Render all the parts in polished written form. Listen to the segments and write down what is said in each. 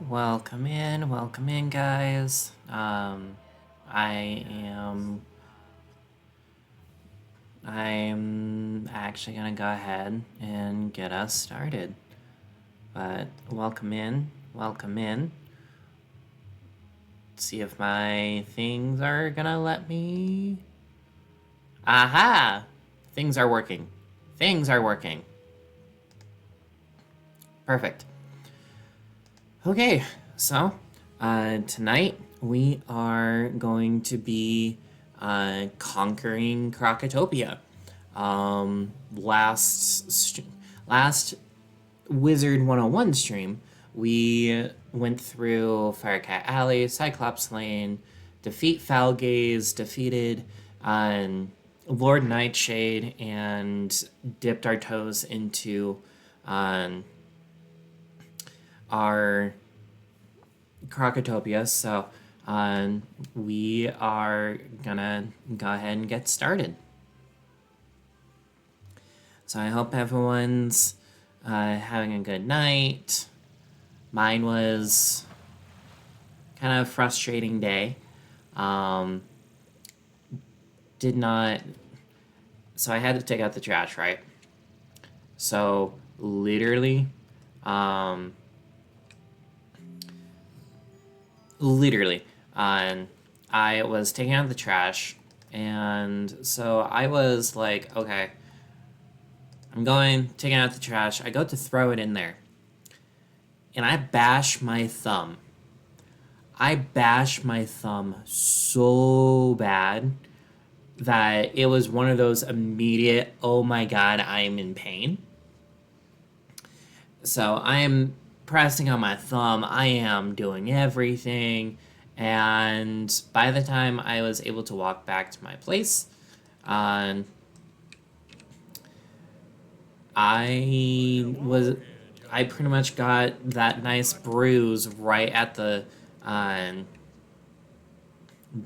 Welcome in, guys. I am. I'm actually gonna go ahead and get us started. But welcome in, welcome in. Let's see if my things are gonna let me. Aha! Things are working. Things are working. Perfect. Okay, so tonight we are going to be conquering Krokotopia. Last Wizard101 stream, we went through Firecat Alley, Cyclops Lane, defeat Falgaze, defeated Lord Nightshade, and dipped our toes into our Krokotopia, so we are gonna go ahead and get started. So I hope everyone's having a good night. Mine was kind of a frustrating day. Did not... So I had to take out the trash, right? So literally, I was taking out the trash, and so I was like, okay, taking out the trash. I go to throw it in there, and I bash my thumb. I bash my thumb so bad that it was one of those immediate, oh my god, I am in pain. So I am pressing on my thumb. I am doing everything. And by the time I was able to walk back to my place, I pretty much got that nice bruise right at the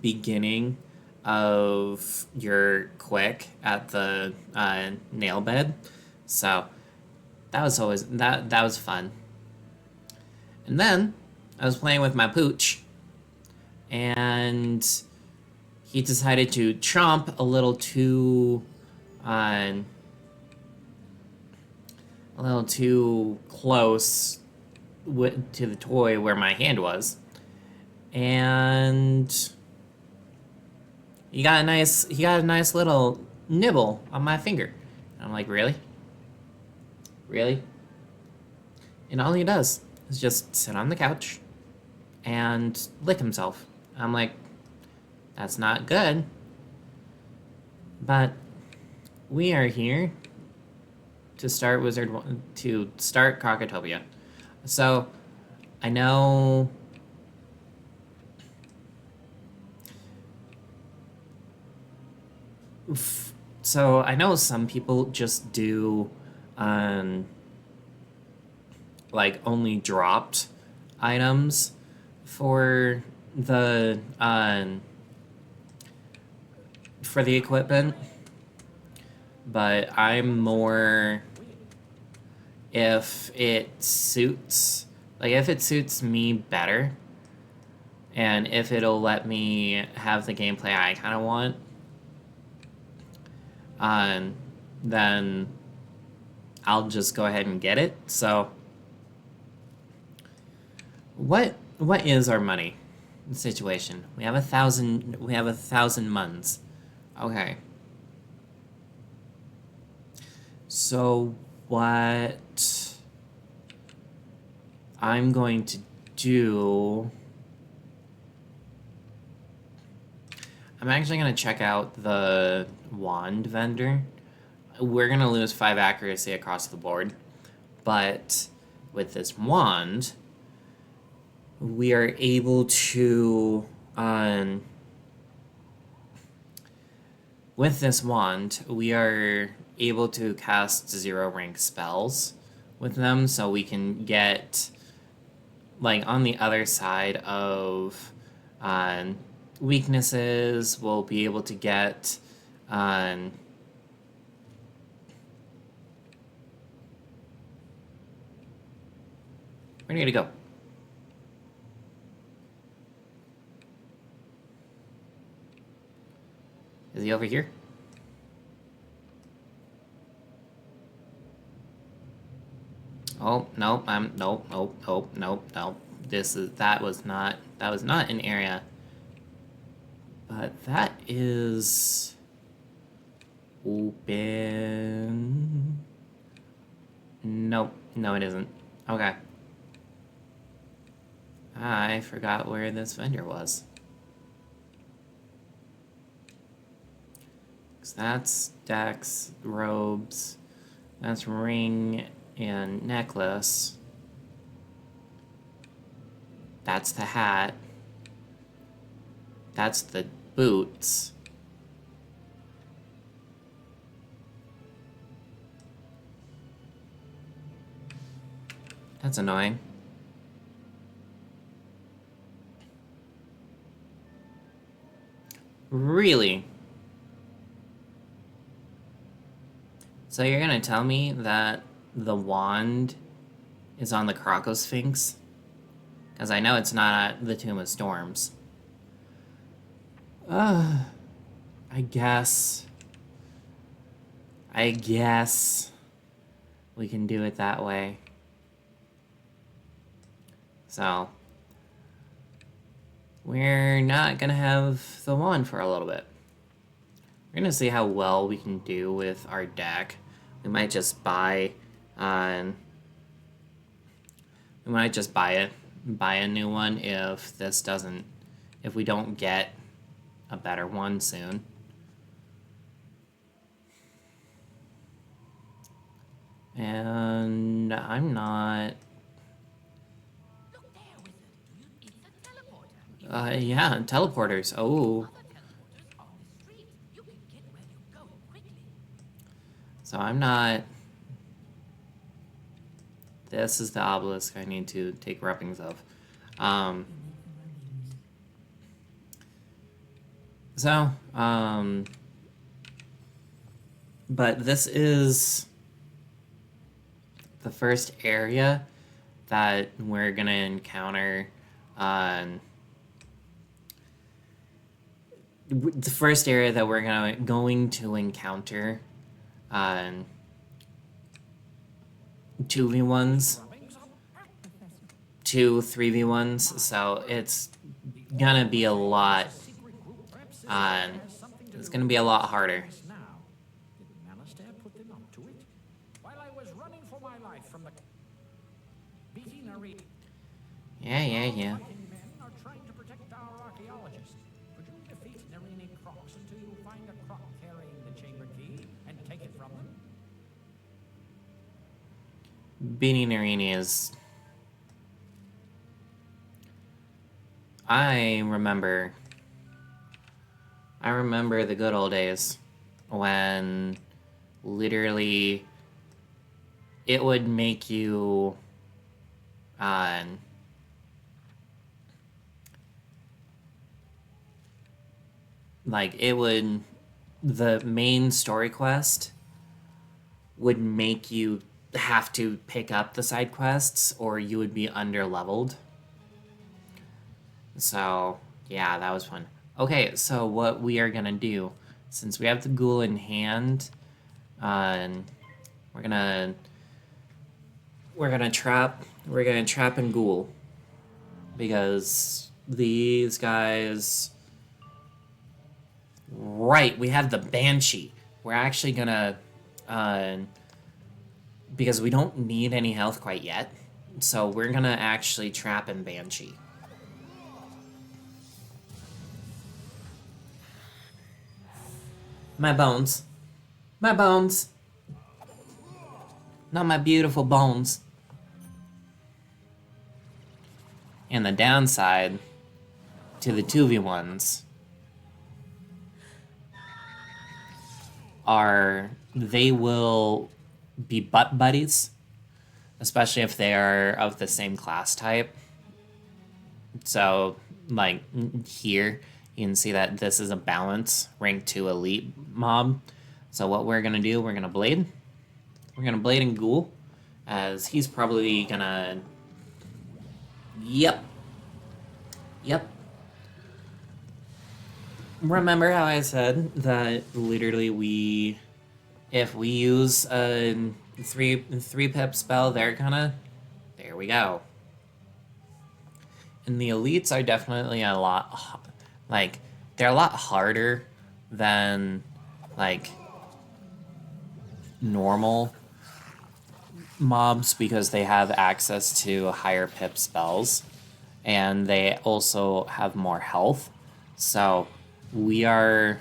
beginning of your quick at the nail bed. So that was fun. And then I was playing with my pooch, and he decided to chomp a little too close to the toy where my hand was, and he got a nice little nibble on my finger. And I'm like, really? And all he does is just sit on the couch and lick himself. I'm like, that's not good. But we are here to start Krokotopia. So I know some people just do like only dropped items for the equipment, but I'm more if it suits me better, and if it'll let me have the gameplay I kind of want, then I'll just go ahead and get it. So what is our money situation? We have 1,000 muns. Okay. So what I'm going to do, I'm actually going to check out the wand vendor. We're going to lose 5 accuracy across the board, but with this wand, we are able to, with this wand, we are able to cast 0 rank spells with them, so we can get, like, on the other side of weaknesses, we'll be able to get ready to go. Is he over here? Oh, nope, nope, nope, nope, nope, nope. That was not an area. But that is open. Nope, no it isn't. Okay. I forgot where this vendor was. So that's Dex, robes, that's ring and necklace. That's the hat. That's the boots. That's annoying. Really? So you're gonna tell me that the wand is on the Krokosphinx? Because I know it's not at the Tomb of Storms. I guess we can do it that way. So, we're not gonna have the wand for a little bit. We're gonna see how well we can do with our deck. We might just buy a new one if we don't get a better one soon. And I'm not... yeah, teleporters. Oh. So I'm not... This is the obelisk I need to take rubbings of. But this is the first area that we're gonna encounter. The first area that we're going to encounter 2v1s, 2 3v1s, so it's gonna be a lot, it's gonna be a lot harder. Yeah. Beating Narini is... I remember the good old days when literally it would make you the main story quest would make you have to pick up the side quests or you would be under-leveled. So, yeah, that was fun. Okay, so what we are gonna do, since we have the ghoul in hand, we're gonna trap and ghoul, because these guys... Right, we have the Banshee. We're actually gonna, because we don't need any health quite yet, so we're gonna actually trap and Banshee. My bones. My bones. Not my beautiful bones. And the downside to the 2v1s are they will be butt buddies, especially if they are of the same class type. So, like, here, you can see that this is a balance, rank 2 elite mob. So what we're gonna do, we're gonna blade. We're gonna blade and ghoul, as he's probably gonna... Yep. remember how I said that literally if we use a three pip spell, they're gonna, there we go. And the elites are definitely a lot, like, they're a lot harder than, like, normal mobs because they have access to higher pip spells. And they also have more health. So we are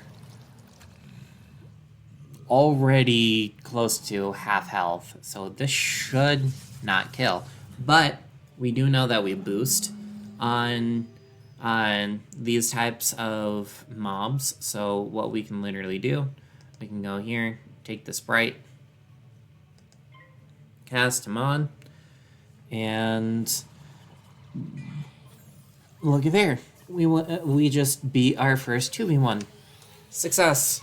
already close to half health. So this should not kill. But we do know that we boost on these types of mobs. So what we can literally do, we can go here, take the sprite, cast him on, and look at there. We just beat our first 2v1. Success.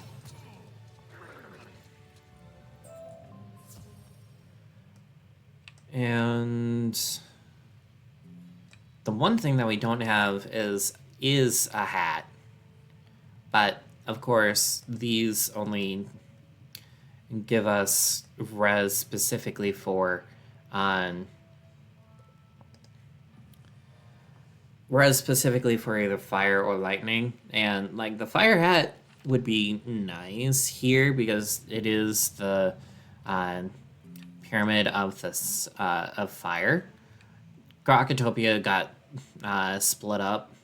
And the one thing that we don't have is a hat. But of course, these only give us res specifically for either fire or lightning. And like the fire hat would be nice here because it is the pyramid of this of fire. Krokotopia got split up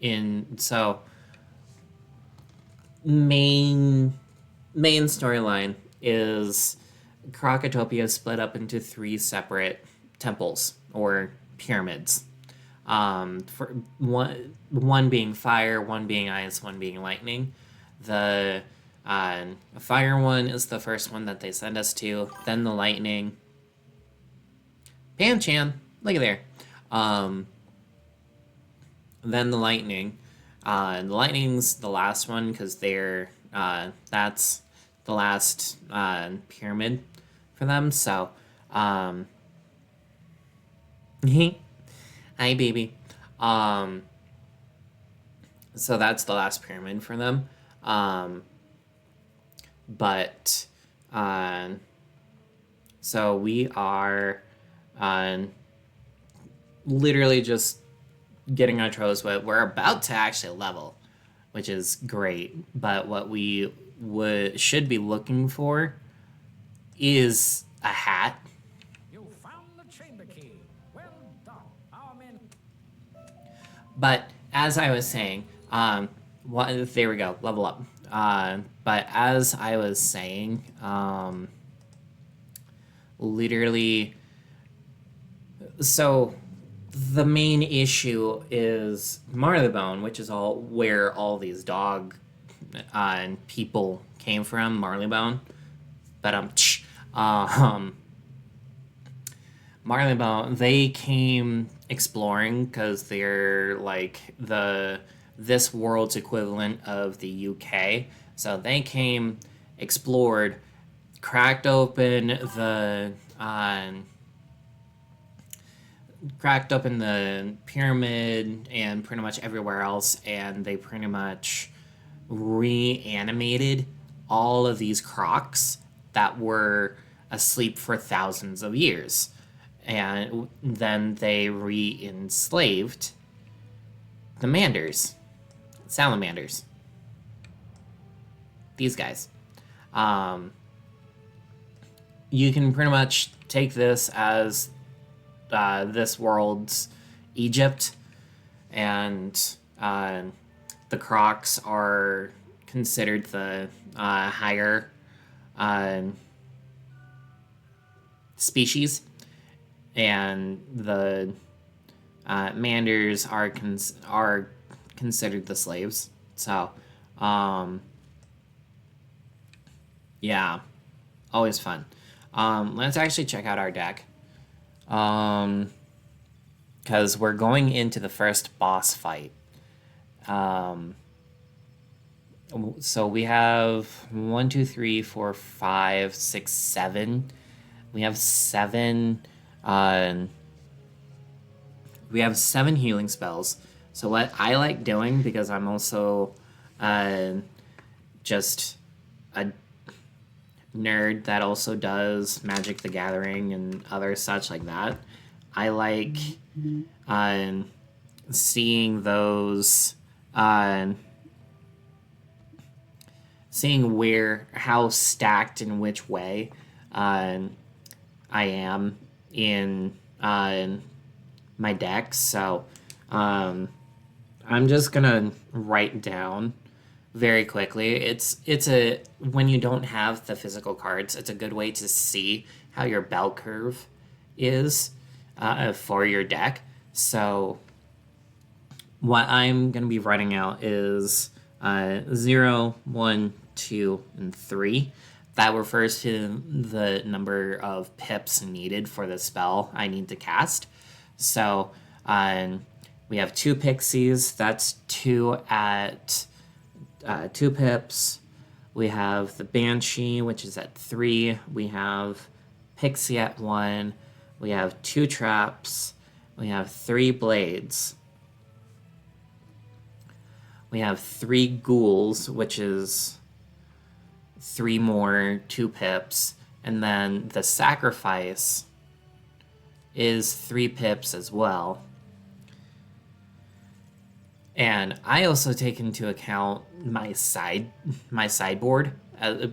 in, so main storyline is Krokotopia split up into 3 separate temples or pyramids. For one being fire, one being ice, one being lightning. The fire one is the first one that they send us to. Then the lightning. Pan-chan, look at there. Then the lightning. The lightning's the last one because they're that's the last pyramid for them. So, hi baby. So that's the last pyramid for them. But so we are literally just getting our toes wet. We're about to actually level, which is great. But what we should be looking for is a hat. You found the chamber key. Well done. Our men. But as I was saying, there we go, level up. But as I was saying, literally, so the main issue is Marleybone, which is where all these dog people came from, Marleybone. But Marleybone, they came exploring because they're like this world's equivalent of the UK. So they came, explored, cracked open the pyramid and pretty much everywhere else, and they pretty much reanimated all of these crocs that were asleep for thousands of years. And then they re-enslaved the salamanders. These guys. You can pretty much take this as this world's Egypt, and the crocs are considered the higher species, and the manders are considered the slaves. So, yeah, always fun. Let's actually check out our deck. Because we're going into the first boss fight. So we have 1, 2, 3, 4, 5, 6, 7. We have 7. We have 7 healing spells. So what I like doing, because I'm also just a nerd that also does Magic the Gathering and other such like that, I like seeing those, seeing how stacked in which way I am in my deck. So I'm just gonna write down very quickly. It's a when you don't have the physical cards, it's a good way to see how your bell curve is for your deck. So what I'm gonna be writing out is 0, 1, 2, and 3. That refers to the number of pips needed for the spell I need to cast. So we have 2 pixies. That's 2 at 2 pips. We have the Banshee, which is at 3. We have Pixie at 1. We have 2 traps. We have 3 blades. We have 3 ghouls, which is 3 more 2 pips. And then the sacrifice is 3 pips as well. And I also take into account my sideboard,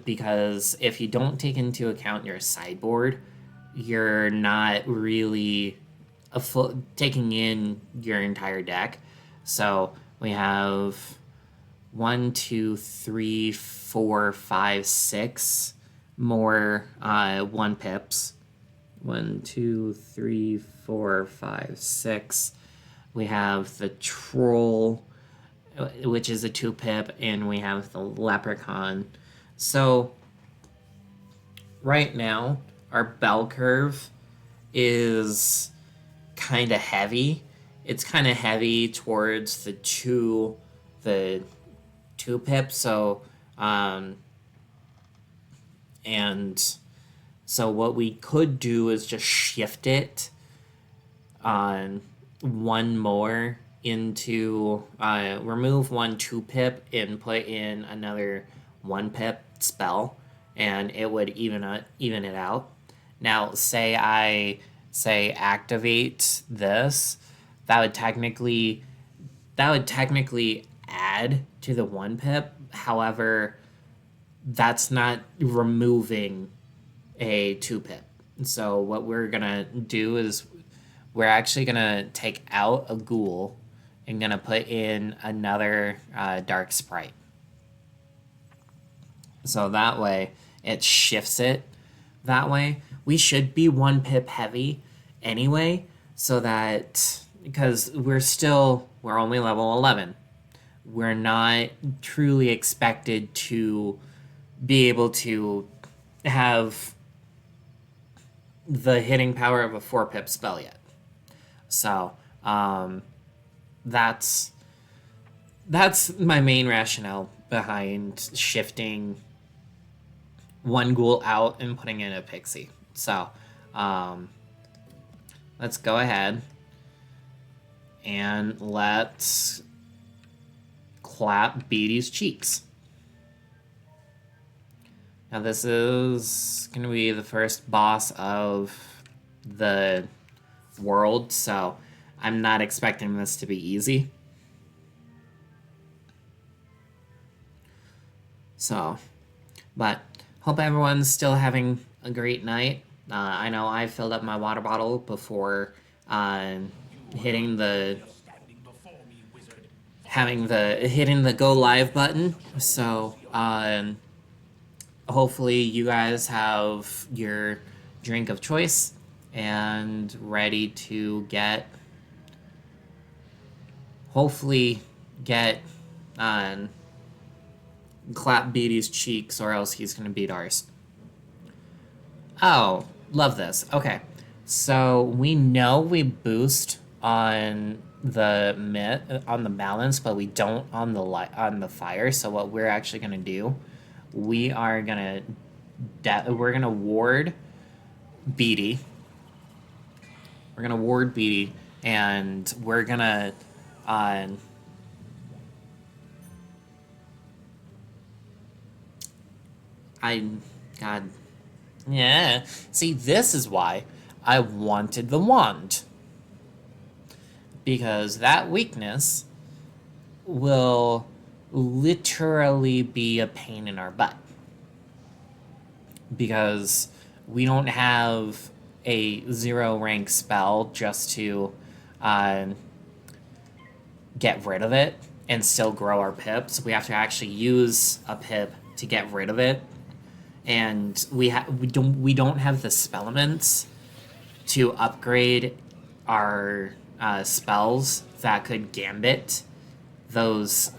because if you don't take into account your sideboard, you're not really taking in your entire deck. So we have 1, 2, 3, 4, 5, 6 more 1 pips. 1, 2, 3, 4, 5, 6. We have the troll, which is a 2 pip, and we have the leprechaun. So right now, our bell curve is kind of heavy. It's kind of heavy towards the two pips. So and so what we could do is just shift it on 1 more into remove 1 2 pip and put in another 1 pip spell, and it would even it out. Now say I activate this, that would technically add to the 1 pip. However, that's not removing a 2 pip. So what we're gonna do is we're actually gonna take out a ghoul and gonna put in another dark sprite. So that way it shifts it that way. We should be 1 pip heavy anyway, so that, because we're only level 11. We're not truly expected to be able to have the hitting power of a 4 pip spell yet. So that's my main rationale behind shifting 1 ghoul out and putting in a pixie. So let's go ahead and let's clap Beatty's cheeks. Now this is going to be the first boss of the world, so I'm not expecting this to be easy. So, but hope everyone's still having a great night. I know I filled up my water bottle before hitting the go live button. So hopefully you guys have your drink of choice and ready to hopefully get clap Beatty's cheeks, or else he's gonna beat ours. Oh, love this. Okay, so we know we boost on the balance, but we don't on the fire. So what we're actually gonna do, we're gonna ward Beatty. We're gonna ward Beatty, and we're gonna God. Yeah. See, this is why I wanted the wand. Because that weakness will literally be a pain in our butt. Because we don't have a 0 rank spell just to get rid of it and still grow our pips. We have to actually use a pip to get rid of it. And we don't have the spell elements to upgrade our spells that could gambit those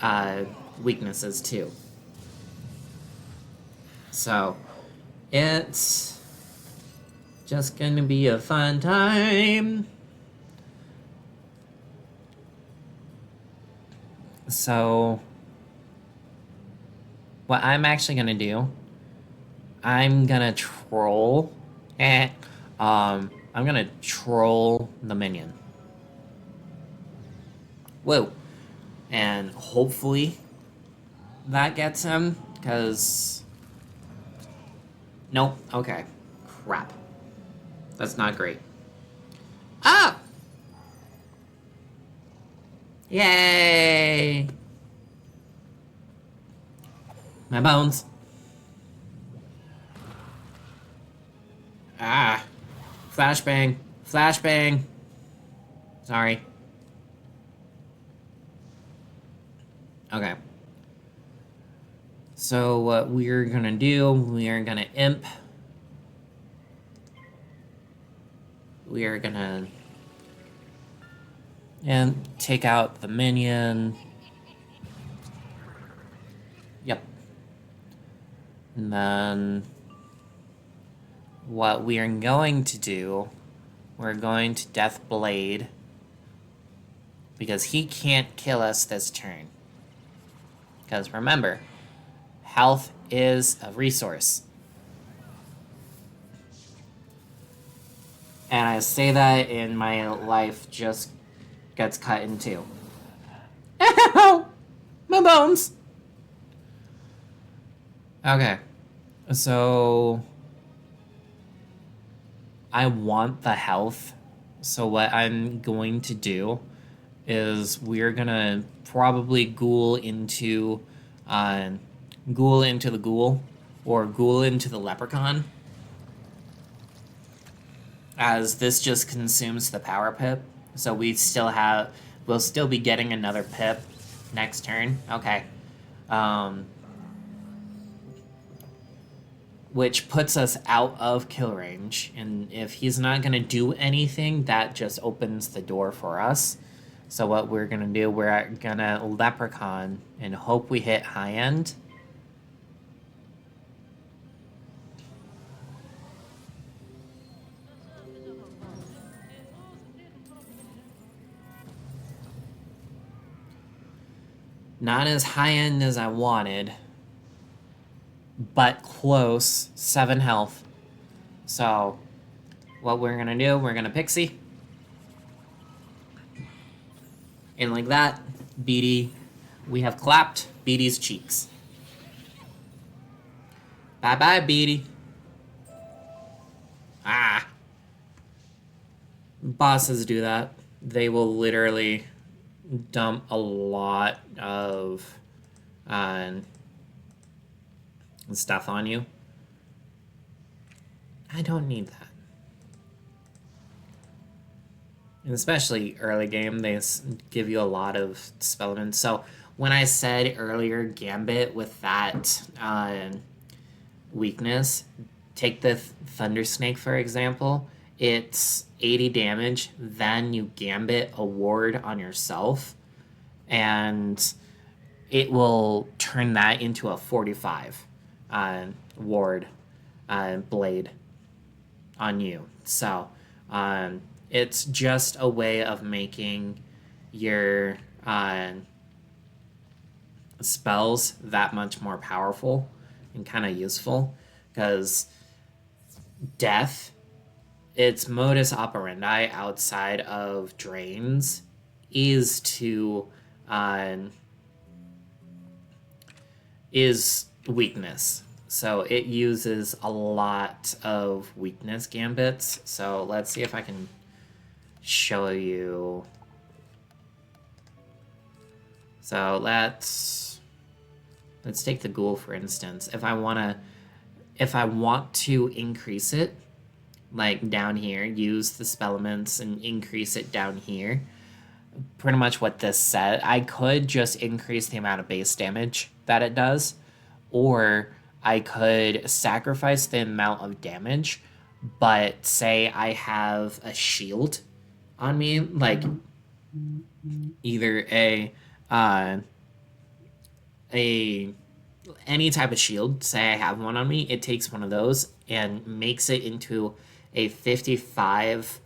weaknesses too. So it's just gonna be a fun time. So what I'm actually gonna do, I'm gonna troll. I'm gonna troll the minion. Whoa. And hopefully that gets him, because... Nope. Okay. Crap. That's not great. Ah! Yay! My bones. Ah. Flashbang. Flashbang. Sorry. Okay. So what we're gonna do, we are gonna imp. We are gonna... and take out the minion. Yep. And then what we are going to do, we're going to Death Blade, because he can't kill us this turn. Because remember, health is a resource. And I say that and my life just gets cut in two. Ow! My bones! Okay. So I want the health. So what I'm going to do is we're gonna probably ghoul into the ghoul, or ghoul into the leprechaun, as this just consumes the power pip. So we'll still be getting another pip next turn. Okay. Which puts us out of kill range, and if he's not gonna do anything, that just opens the door for us. So what we're gonna do, we're gonna leprechaun and hope we hit high end. Not as high end as I wanted, but close. 7 health. So what we're gonna do, we're gonna pixie. And like that, Beatty, we have clapped Beatty's cheeks. Bye-bye, Beatty. Ah. Bosses do that. They will literally dump a lot of stuff on you. I don't need that. And especially early game, they give you a lot of spell elements. So when I said earlier Gambit with that weakness, take the Thunder Snake for example, it's 80 damage, then you Gambit a ward on yourself, and it will turn that into a 45 ward blade on you. So it's just a way of making your spells that much more powerful and kind of useful, because death, its modus operandi outside of drains is weakness. So it uses a lot of weakness gambits. So let's see if I can show you. So let's take the ghoul for instance. If I want to increase it, like down here, use the spellements and increase it down here. Pretty much what this said. I could just increase the amount of base damage that it does, or I could sacrifice the amount of damage, but say I have a shield on me, like either any type of shield, say I have one on me, it takes one of those and makes it into a 55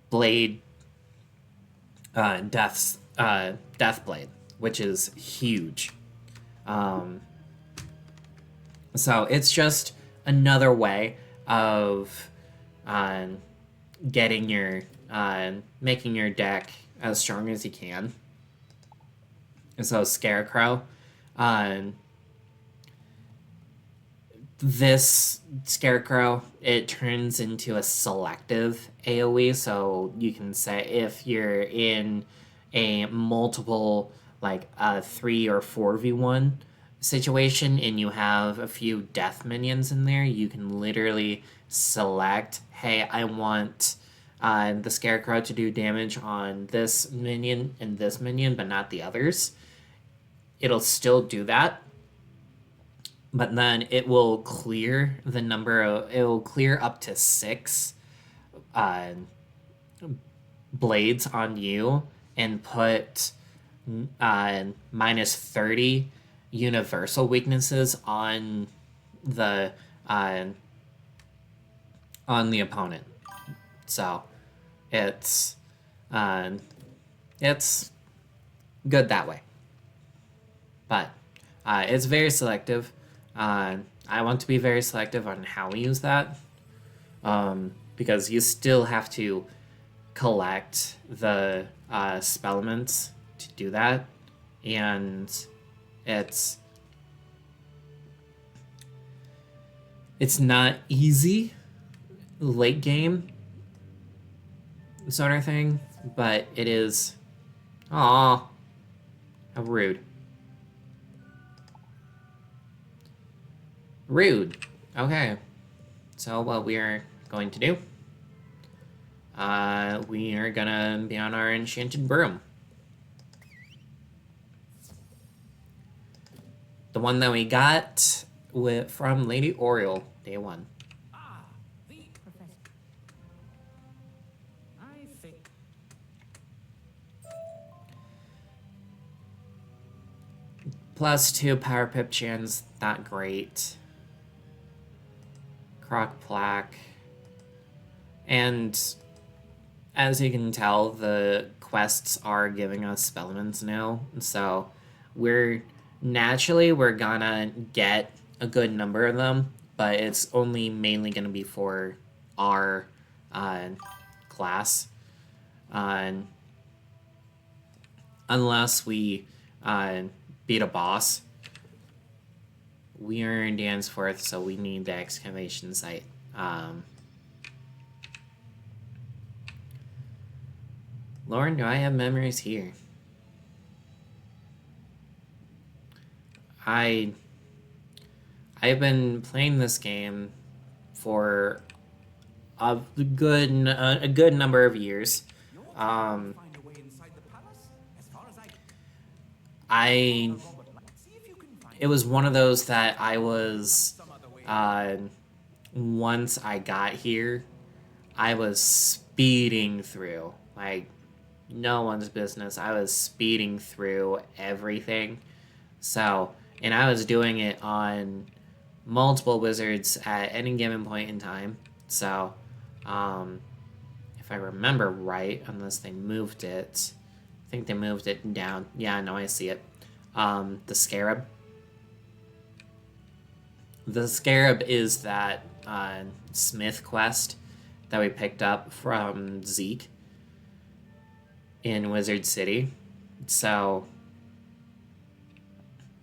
blade death blade, which is huge. So it's just another way of getting your making your deck as strong as you can. And so Scarecrow, this Scarecrow, it turns into a selective AoE, so you can say if you're in a multiple, like a 3 or 4v1 situation and you have a few death minions in there, you can literally select, hey, I want the Scarecrow to do damage on this minion and this minion, but not the others. It'll still do that, but then it will clear the number of, it will clear up to 6 blades on you and put minus 30 universal weaknesses on the opponent. So it's good that way, but it's very selective. I want to be very selective on how we use that, because you still have to collect the spellements to do that, and it's not easy late game sort of thing, but it is. Aw, how rude. Rude. Okay. So what we are going to do, we are gonna be on our enchanted broom. The one that we got from Lady Oriole, day 1. Ah, the professor. I think. +2 power pip chance, not great. Croc plaque. And as you can tell, the quests are giving us spellements now, so we're gonna get a good number of them, but it's only mainly gonna be for our class, unless we beat a boss. We are in Danforth, so we need the excavation site. Lauren, do I have memories here? I've been playing this game for a good number of years. It was one of those that I was, once I got here, I was speeding through, like, no one's business. I was speeding through everything. So, and I was doing it on multiple wizards at any given point in time. So, if I remember right, unless they moved it, I think they moved it down. Yeah, no, I see it. The Scarab. The Scarab is that Smith quest that we picked up from Zeke. in Wizard City. So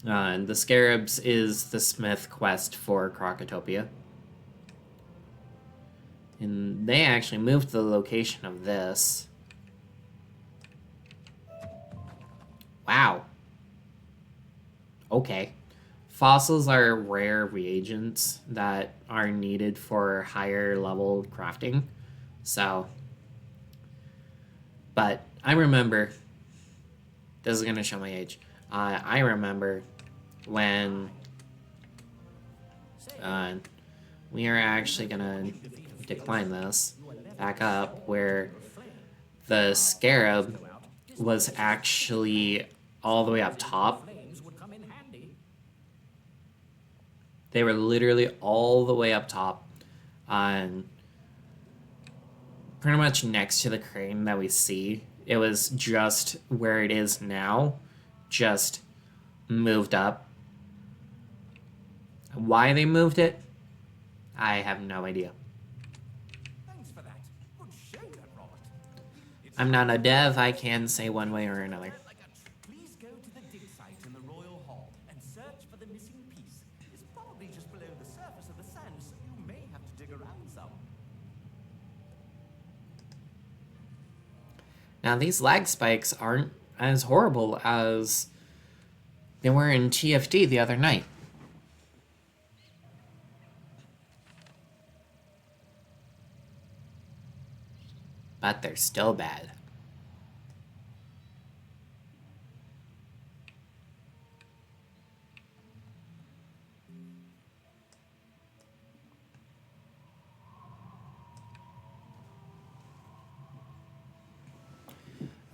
the Scarabs is the Smith quest for Krokotopia. And they actually moved the location of this. Wow. Okay. Fossils are rare reagents that are needed for higher level crafting. So, but I remember, this is going to show my age. I remember when we are actually going to decline this back up, where the Scarab was actually all the way up top. They were literally all the way up top on pretty much next to the crane that we see. It was just where it is now, just moved up. Why they moved it, I have no idea. Thanks for that. Good show, Robert. I'm not a dev, I can say one way or another. Please go to the dig site in the Royal Hall and search for the missing piece. It's probably just below the surface of the sand, so you may have to dig around some. Now, these lag spikes aren't as horrible as they were in TFD the other night. But they're still bad.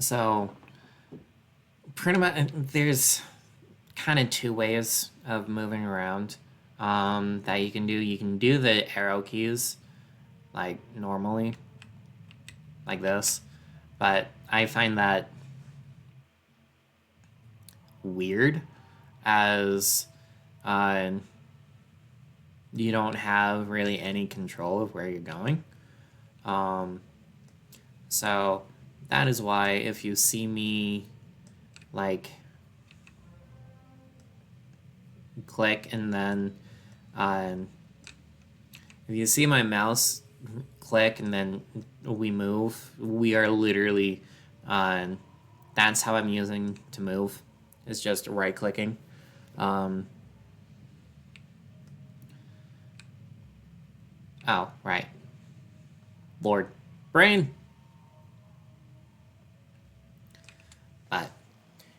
So, pretty much, there's kind of two ways of moving around that you can do. You can do the arrow keys, like normally, like this, but I find that weird, as you don't have really any control of where you're going. So that is why if you see me like click and then if you see my mouse click and then we move, we are literally that's how I'm using to move. It's just right clicking. Oh, right. Lord. Brain! But,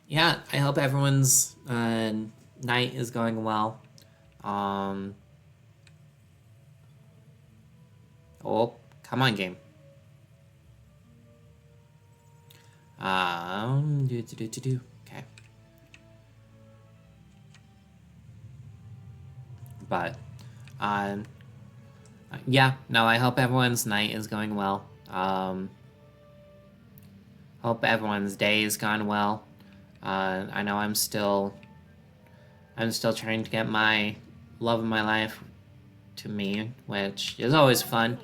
yeah, I hope everyone's night is going well. Oh, come on, game. Okay. But, yeah, no, I hope everyone's night is going well. Hope everyone's day has gone well. I know I'm still trying to get my love of my life to me, which is always fun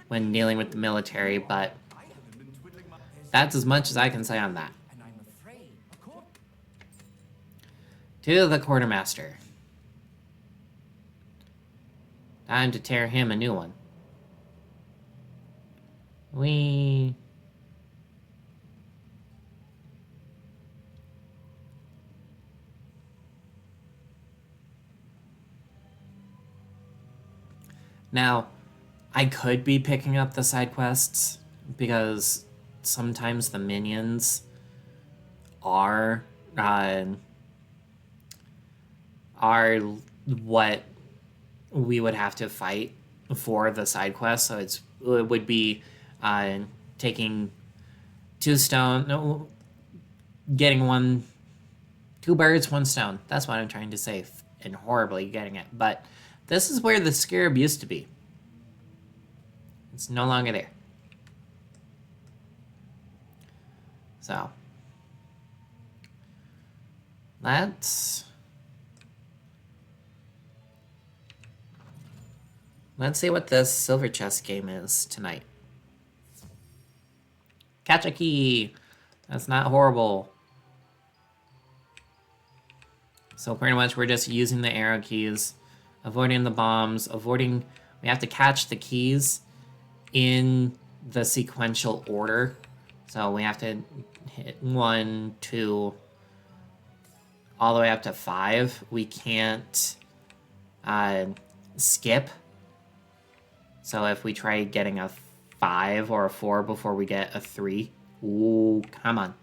when dealing with the military, but that's as much as I can say on that. And I'm afraid, To the quartermaster. Time to tear him a new one. Now, I could be picking up the side quests because sometimes the minions are what we would have to fight for the side quest. So it would be taking getting two birds, one stone. That's what I'm trying to say, and horribly getting it. But this is where the Scarab used to be. It's no longer there. So, let's see what this silver chest game is tonight. Catch a key. That's not horrible. So pretty much we're just using the arrow keys, avoiding the bombs, avoiding... We have to catch the keys in the sequential order. So we have to hit 1, 2, all the way up to 5. We can't skip. So if we try getting a 5 or a 4 before we get a 3, ooh, come on.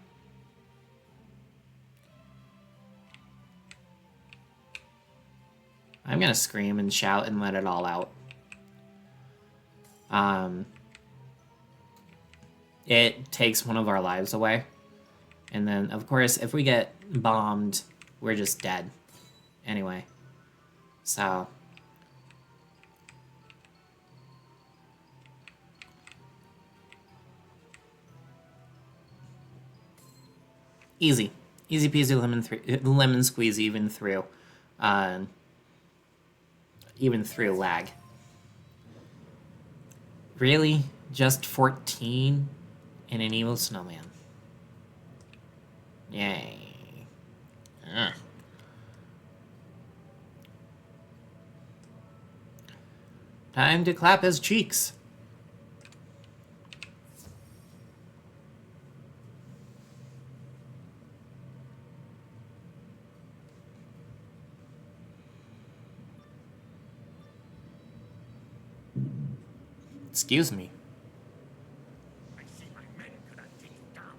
I'm gonna scream and shout and let it all out. It takes one of our lives away. And then, of course, if we get bombed, we're just dead. Anyway. So... Easy. Easy peasy lemon squeeze even through lag. Really? Just 14 and an evil snowman. Yay. Time to clap his cheeks. Excuse me. I see my men cannot take you down.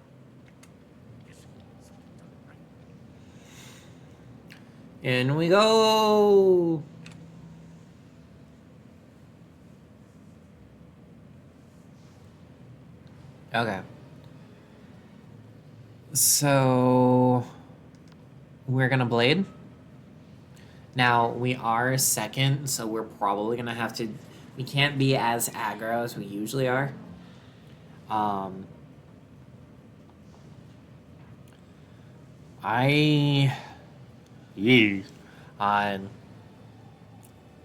Yes, something done right. In we go. Okay. So we're gonna blade. Now we are second, so we're probably gonna have to... We can't be as aggro as we usually are.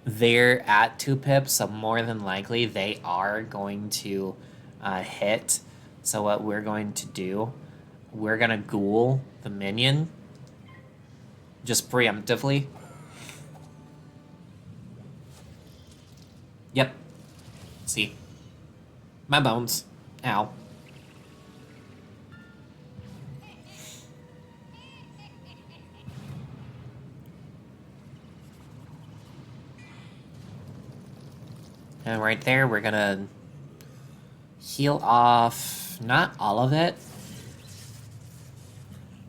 They're at 2 pips, so more than likely they are going to hit. So what we're going to do, we're gonna ghoul the minion just preemptively. Yep. See. My bones. Ow. And right there, we're gonna heal off, not all of it,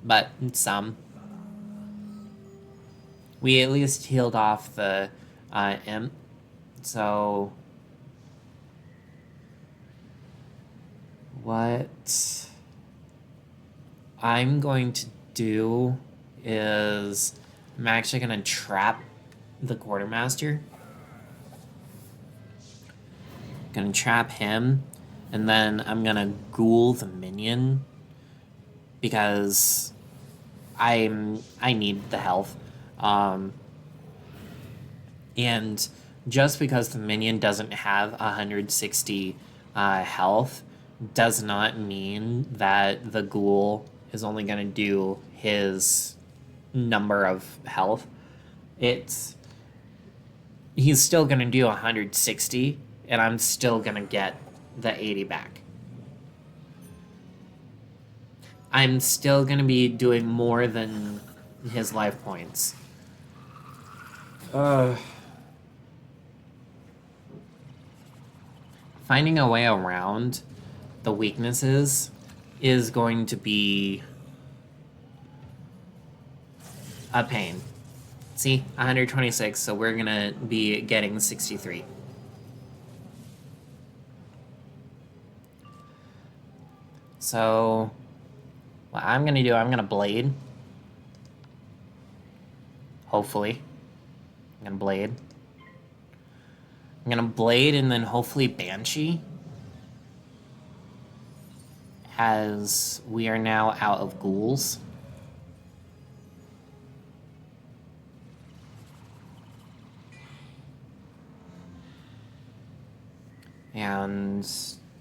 but some. We at least healed off the imp. So what I'm going to do is I'm actually going to trap the quartermaster. Going to trap him, and then I'm going to ghoul the minion because I need the health. And just because the minion doesn't have 160 health does not mean that the ghoul is only going to do his number of health. He's still going to do 160, and I'm still going to get the 80 back. I'm still going to be doing more than his life points. Finding a way around the weaknesses is going to be a pain. See, 126, so we're gonna be getting 63. So, what I'm gonna do, I'm gonna blade. Hopefully. I'm gonna blade. I'm gonna blade and then hopefully Banshee. As we are now out of ghouls. And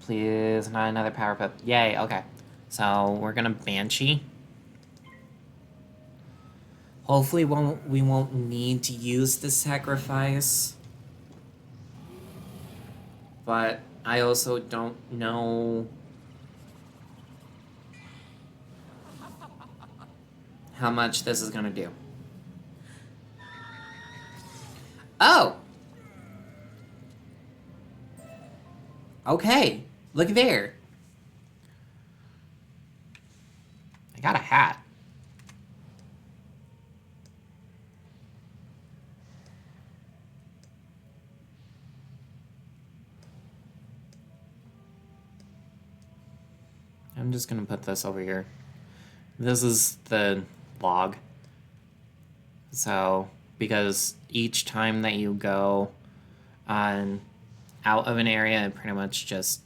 Please, not another power pip. Yay, okay. So, we're gonna Banshee. Hopefully we won't need to use the sacrifice. But I also don't know how much this is gonna do. Oh! Okay, look there. I got a hat. I'm just gonna put this over here. This is the log. So, because each time that you go out of an area, it pretty much just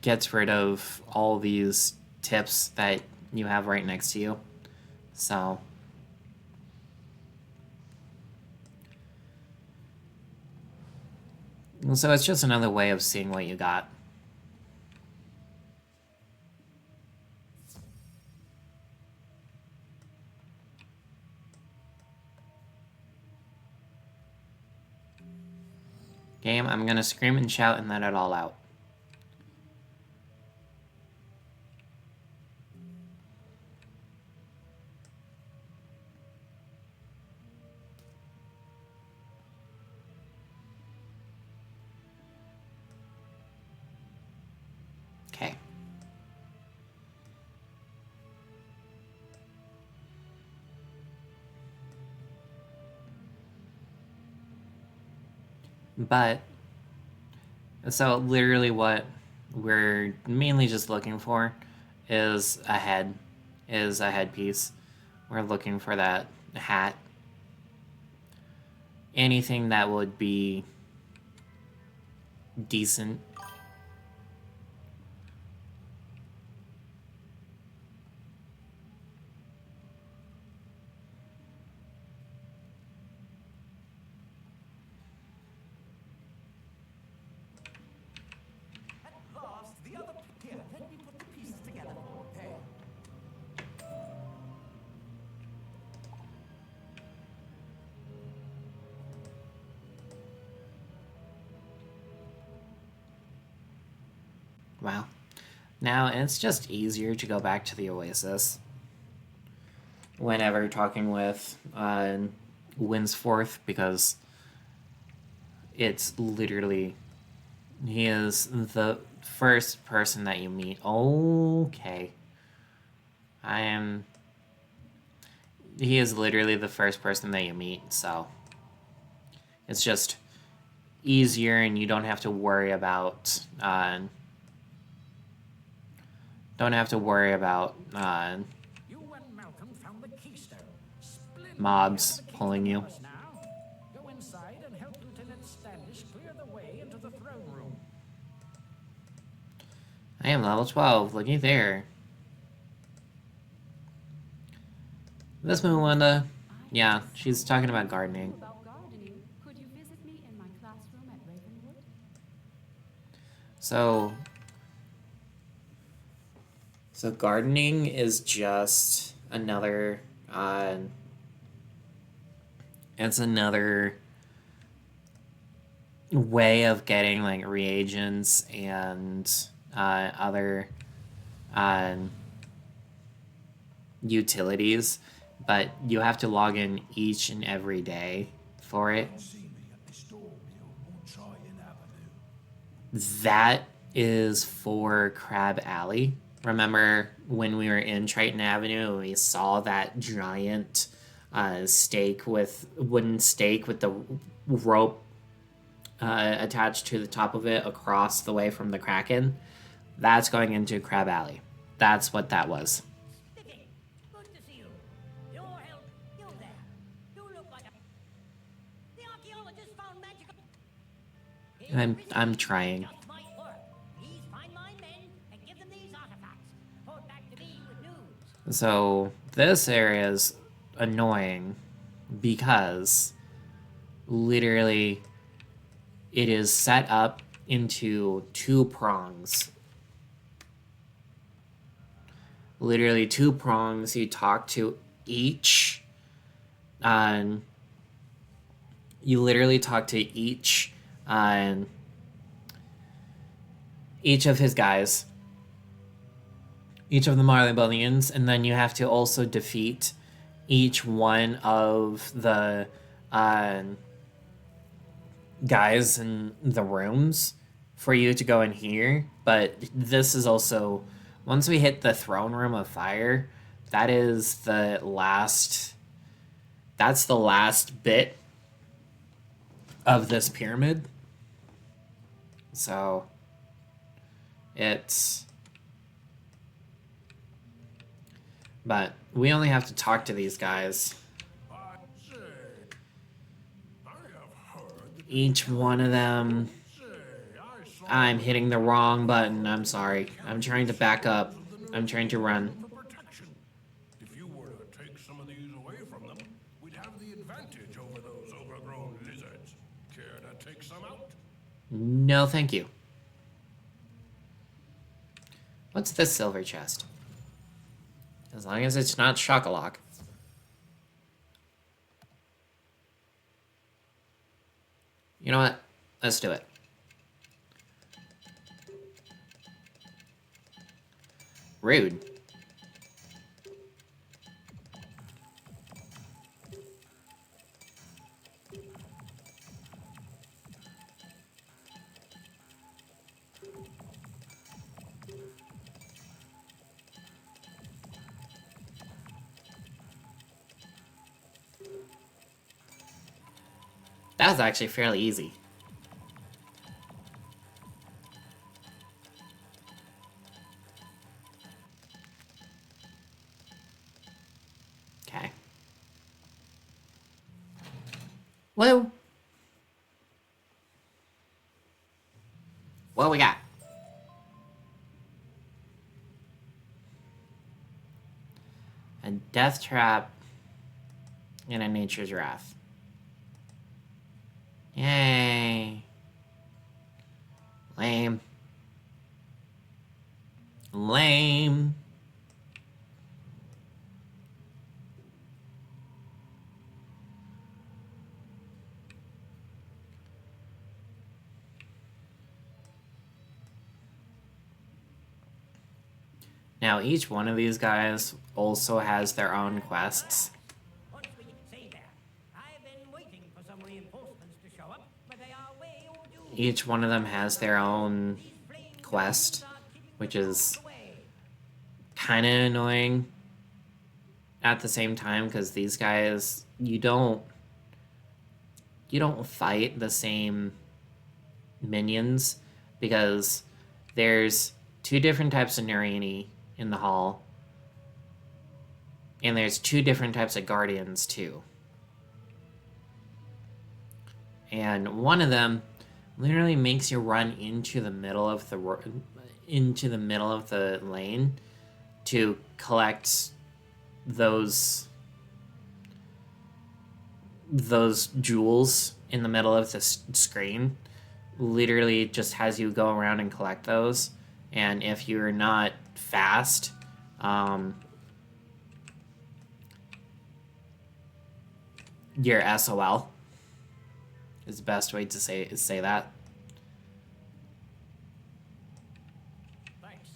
gets rid of all these tips that you have right next to you. So it's just another way of seeing what you got. Game, I'm gonna scream and shout and let it all out. Okay. But, so literally what we're mainly just looking for is a headpiece. We're looking for that hat. Anything that would be decent. At last, the other... Here, let me put the pieces together. There. Wow. Now, it's just easier to go back to the Oasis whenever talking with Winsforth, because it's literally... He is the first person that you meet. Okay. He is literally the first person that you meet, so... It's just easier and you don't have to worry about... You and Malcolm found the keystone. Mobs pulling you. Go inside and help Lieutenant Standish clear the way into the throne room. I am level 12. Looky there. This Melinda. Yeah, she's talking about gardening. Could you visit me in my classroom at Ravenwood? So gardening is just another it's another way of getting like reagents and other utilities, but you have to log in each and every day for it. That is for Crab Alley. Remember when we were in Triton Avenue, we saw that giant wooden stake with the rope attached to the top of it across the way from the Kraken? That's going into Crab Alley. That's what that was. Sticky, good to see you. Your help, you there. You look like a... The archaeologist found magical... I'm trying. Just might work. Please find my men and give them these artifacts. Report back to me with news. So this area is annoying because literally it is set up into 2 prongs. Literally 2 prongs. You talk to each. You literally talk to each of his guys. Each of the Marleybonians, and then you have to also defeat each one of the guys in the rooms for you to go in here. But this is also, once we hit the throne room of fire, that's the last bit of this pyramid. So but we only have to talk to these guys. Each one of them. I'm hitting the wrong button. I'm sorry. I'm trying to back up. I'm trying to run. If you were to take some of these away from them, we'd have the advantage over those overgrown lizards. Care to take some out? No, thank you. What's this silver chest? As long as it's not Chocolat. You know what? Let's do it. Rude. That was actually fairly easy. Okay. Whoa. What we got? A death trap and a nature's wrath. Yay. Lame. Lame. Now, each one of these guys also has their own quests. Once we say that, I've been waiting for some reinforcements to show up, but they are way overdue. Each one of them has their own quest, which is kind of annoying at the same time, because these guys, you don't fight the same minions, because there's 2 different types of Narini in the hall, and there's 2 different types of guardians too, and one of them literally makes you run into the middle of the lane to collect those jewels in the middle of the screen. Literally just has you go around and collect those, and if you're not fast, you're SOL is the best way to say that. Thanks.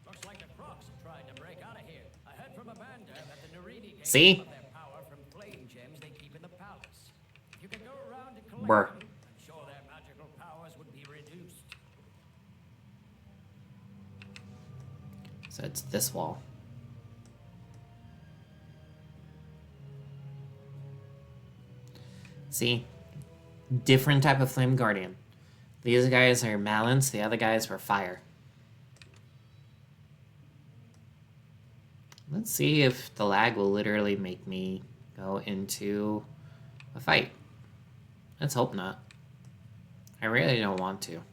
Looks like the Crocs have tried to break out of here. I heard from Amanda that the Narini get See? some of their power from flame gems they keep in the palace. If you could go around and collect Brr. them, I'm sure their magical powers would be reduced. So it's this wall. See? Different type of flame guardian. These guys are Malins, the other guys were fire. Let's see if the lag will literally make me go into a fight. Let's hope not. I really don't want to.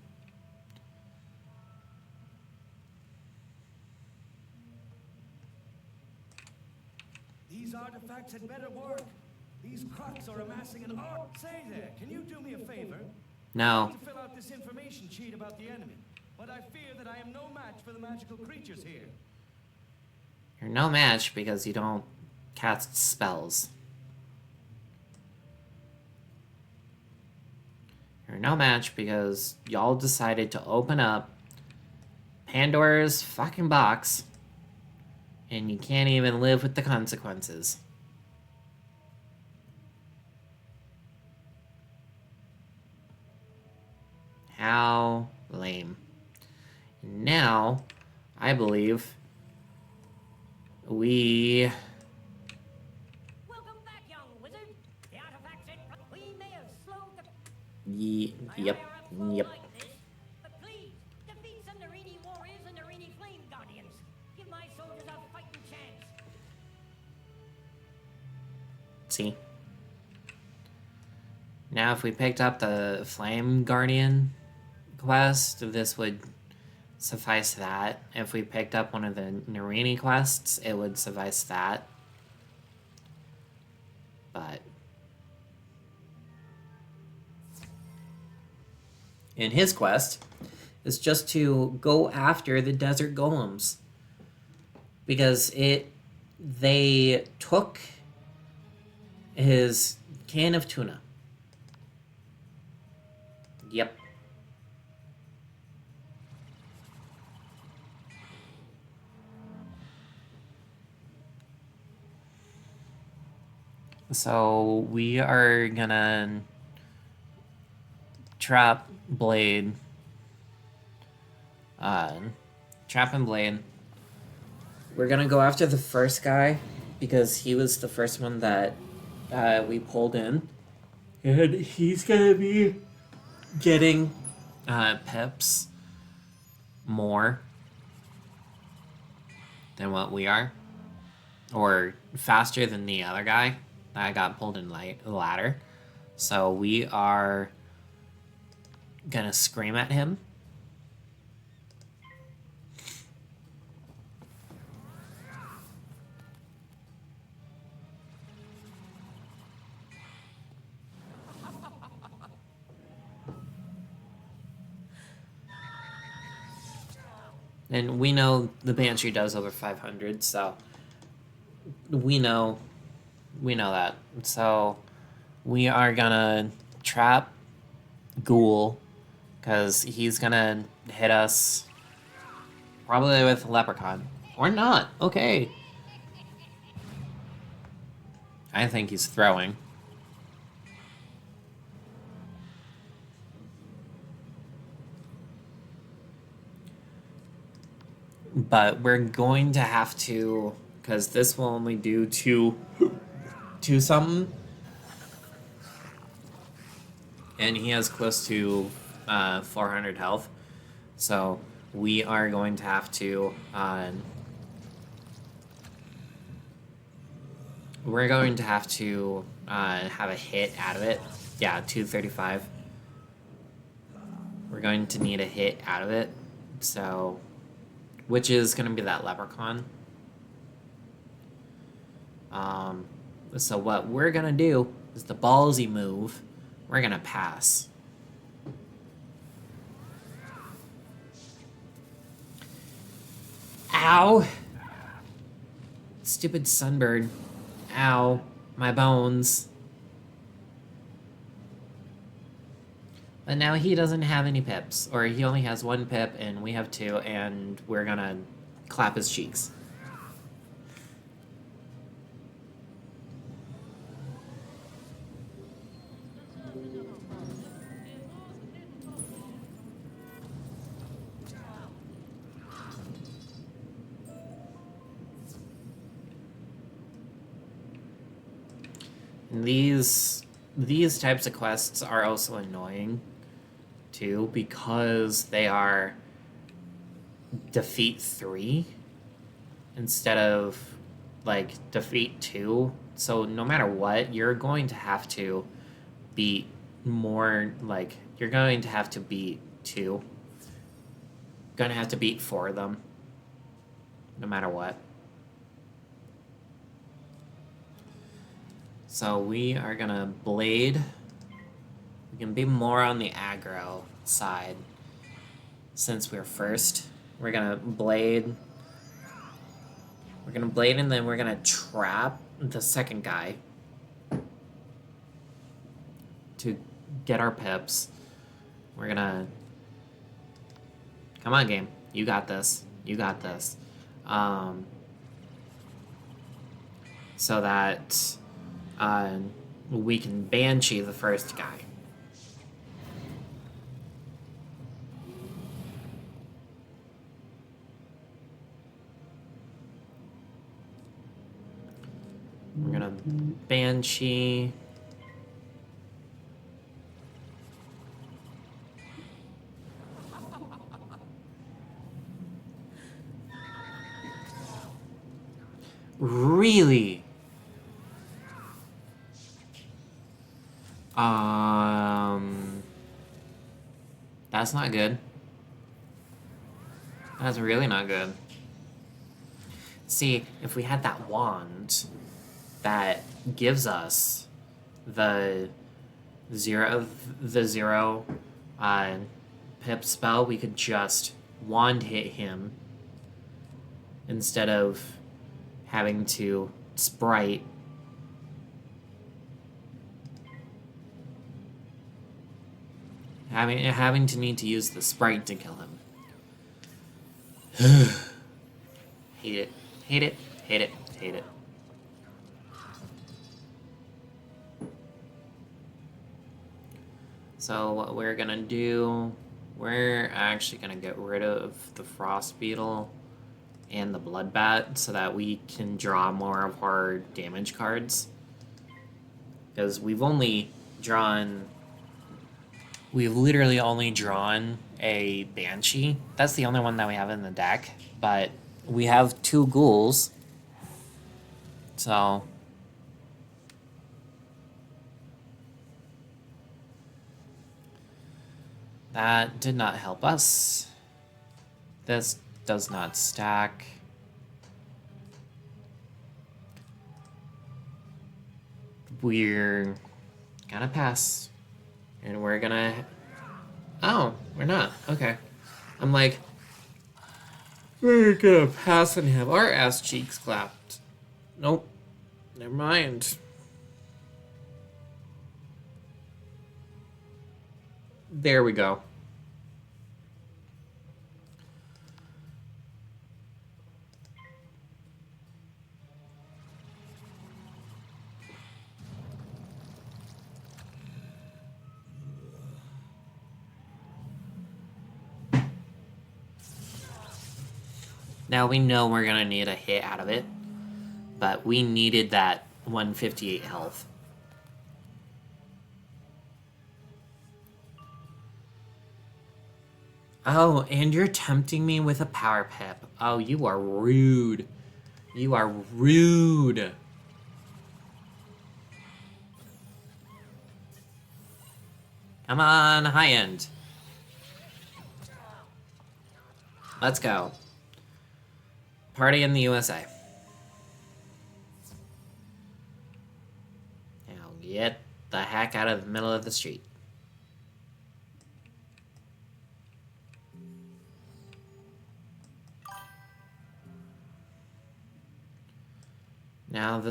These artifacts had better work. These Crocs are amassing an art. Say there, can you do me a favor? No. To fill out this information sheet about the enemy, but I fear that I am no match for the magical creatures here. You're no match because you don't cast spells. You're no match because y'all decided to open up Pandora's fucking box and you can't even live with the consequences. How lame. Now, I believe we... Welcome back, young wizard. The artifacts in front. We may have slowed the... Yep. Yep. Like this, but please, defeat some Narini warriors and Narini flame guardians. Give my soldiers a fighting chance. See? Now, if we picked up the Flame Guardian quest, this would suffice that. If we picked up one of the Narini quests, it would suffice that. But in his quest is just to go after the desert golems. Because they took his can of tuna. Yep. So we are gonna trap Blade. Trap and Blade. We're gonna go after the first guy because he was the first one that we pulled in. And he's gonna be getting pips more than what we are. Or faster than the other guy that got pulled in ladder. So we are gonna scream at him. And we know the Banshee does over 500, so we know that. So we are gonna trap Ghoul because he's gonna hit us probably with Leprechaun. Or not. Okay. I think he's throwing. But we're going to have to, because this will only do two something. And he has close to 400 health. So we are going to have to, we're going to have to have a hit out of it. Yeah, 235. We're going to need a hit out of it. So... which is going to be that Leprechaun. So what we're going to do is the ballsy move. We're going to pass. Ow! Stupid sunbird. Ow. My bones. But now he doesn't have any pips, or he only has one pip and we have two, and we're gonna clap his cheeks. And these types of quests are also annoying too, because they are defeat 3 instead of like defeat 2. So no matter what, you're going to have to beat more, like you're going to have to beat 2. Gonna have to beat 4 of them. No matter what. So we are gonna blade can be more on the aggro side. Since we're first, we're gonna blade. We're gonna blade and then we're gonna trap the second guy to get our pips. We're gonna... Come on, game. You got this. You got this. So that we can Banshee the first guy. We're gonna Banshee. Really? That's not good. That's really not good. See, if we had that wand that gives us the zero pip spell, we could just wand hit him instead of having to sprite. Having to need to use the sprite to kill him. Hate it. Hate it. Hate it. Hate it. So what we're gonna do, we're actually gonna get rid of the frost beetle and the bloodbat so that we can draw more of our damage cards. Because we've literally only drawn a Banshee. That's the only one that we have in the deck, but we have 2 ghouls. So that did not help us. This does not stack. We're gonna pass. And we're gonna... Oh, we're not. Okay. I'm like, we're gonna pass and have our ass cheeks clapped. Nope. Never mind. There we go. Now we know we're gonna need a hit out of it, but we needed that 158 health. Oh, and you're tempting me with a power pip. Oh, you are rude. You are rude. Come on, high end. Let's go. Party in the USA. Now get the heck out of the middle of the street. Now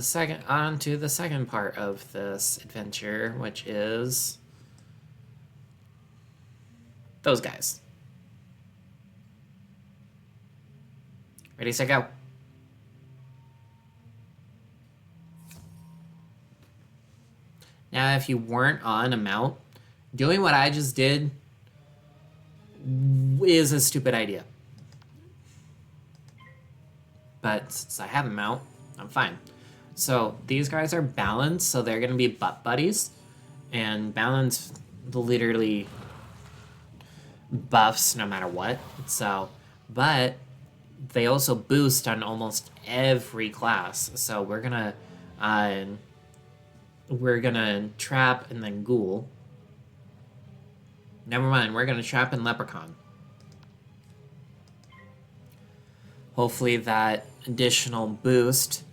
on to the second part of this adventure, which is those guys. Ready, set, go. Now, if you weren't on a mount, doing what I just did is a stupid idea. But since I have a mount, I'm fine. So these guys are balanced, so they're going to be butt buddies. And balance literally buffs no matter what. So, but they also boost on almost every class. So we're gonna trap and then ghoul. Never mind, we're gonna trap and leprechaun. Hopefully that additional boost,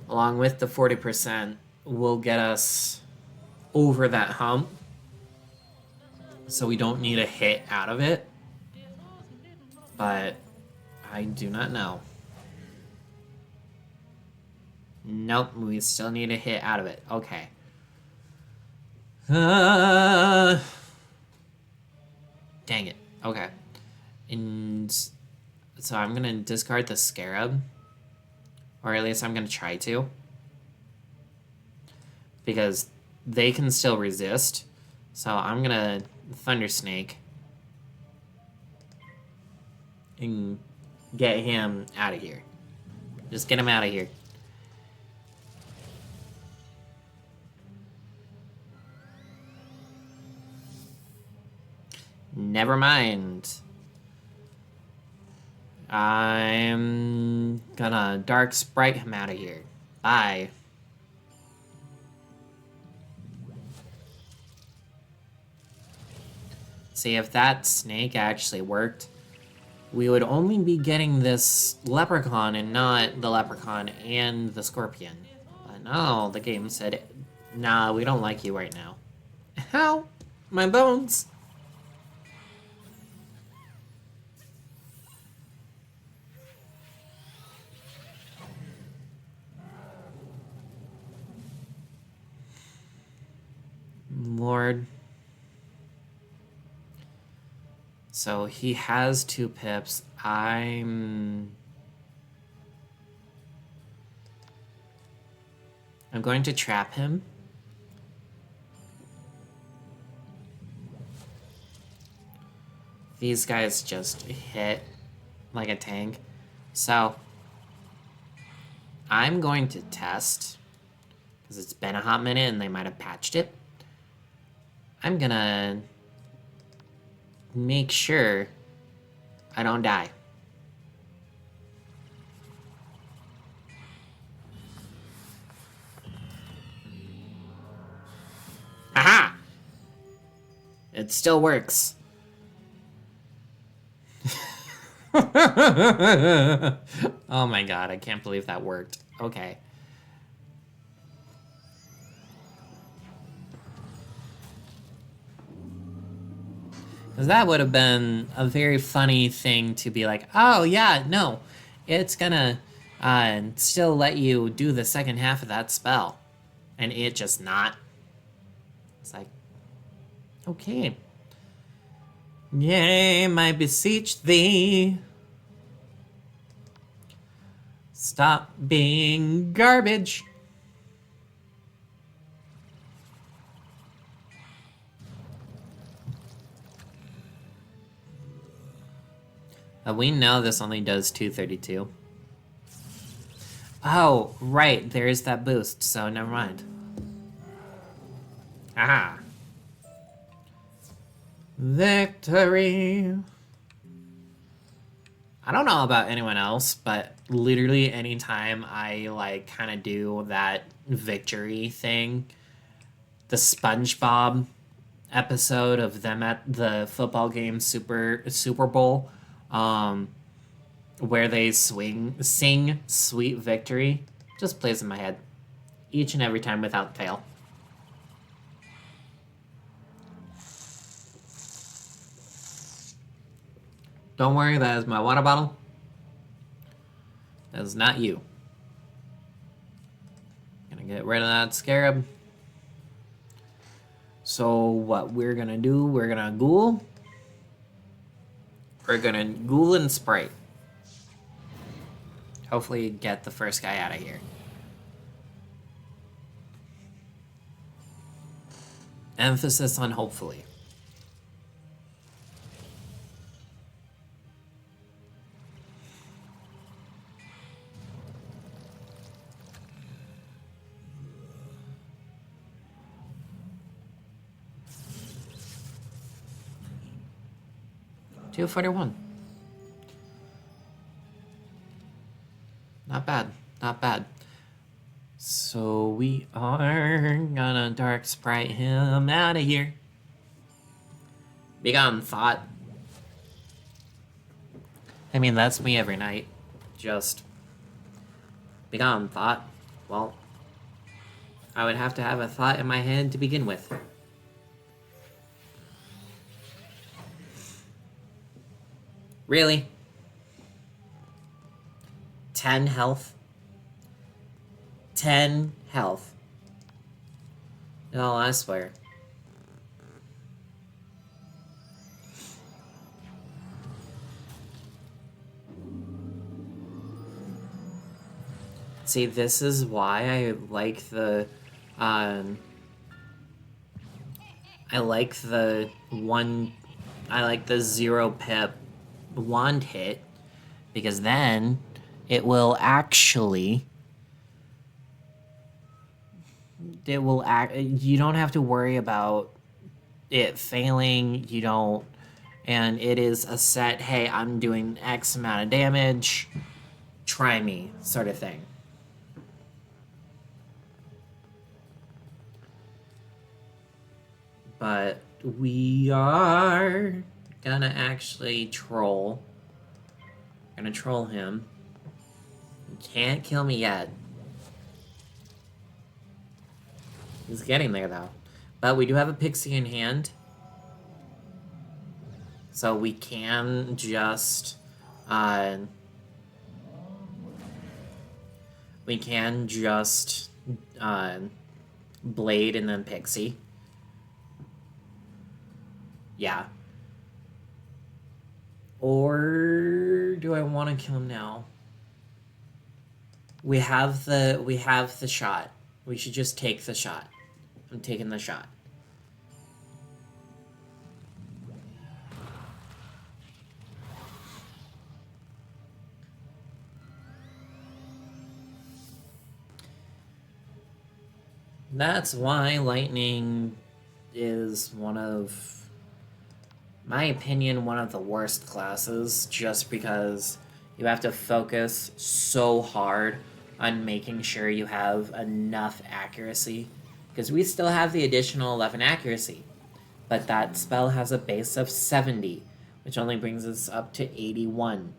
along with the 40%, will get us over that hump so we don't need a hit out of it. But I do not know. Nope, we still need a hit out of it. Okay. Dang it. Okay. And so I'm gonna discard the Scarab. Or at least I'm gonna try to. Because they can still resist. So I'm gonna Thunder Snake. And get him out of here. Just get him out of here. Never mind. I'm gonna Dark Sprite him out of here. Bye. See, if that snake actually worked, we would only be getting this leprechaun and not the leprechaun and the scorpion. But no, the game said, nah, we don't like you right now. Ow! My bones! Lord. So he has 2 pips. I'm going to trap him. These guys just hit like a tank. So I'm going to test, because it's been a hot minute and they might have patched it. I'm gonna make sure I don't die. Aha! It still works. Oh my god, I can't believe that worked. Okay. Because that would have been a very funny thing to be like, oh yeah, no, it's gonna still let you do the second half of that spell. And it just not. It's like, okay. Yea, I beseech thee. Stop being garbage. We know this only does 232. Oh, right, there's that boost, so never mind. Aha. Victory. I don't know about anyone else, but literally anytime I like kind of do that victory thing, the SpongeBob episode of them at the football game Super Bowl, where they sing Sweet Victory, just plays in my head each and every time without fail. Don't worry, that is my water bottle. That is not you. Gonna get rid of that scarab. So what we're gonna do, we're gonna ghoul. We're gonna ghoul and Sprite. Hopefully get the first guy out of here. Emphasis on hopefully. $241. Not bad, not bad. So we are gonna Dark Sprite him out of here. Be gone, thought. I mean, that's me every night. Just be gone, thought. Well, I would have to have a thought in my head to begin with. Really? 10 health? 10 health. No, I swear. See, this is why I like the, I like the 0 pip wand hit, because then it will actually, you don't have to worry about it failing, and it is a set, hey, I'm doing X amount of damage, try me, sort of thing. But we are gonna actually troll. Gonna troll him. He can't kill me yet. He's getting there, though. But we do have a pixie in hand. So we can just... blade and then pixie. Yeah. Or do I want to kill him now? We have the shot. We should just take the shot. I'm taking the shot. That's why lightning is one of, my opinion, one of the worst classes, just because you have to focus so hard on making sure you have enough accuracy, because we still have the additional 11 accuracy, but that spell has a base of 70, which only brings us up to 81,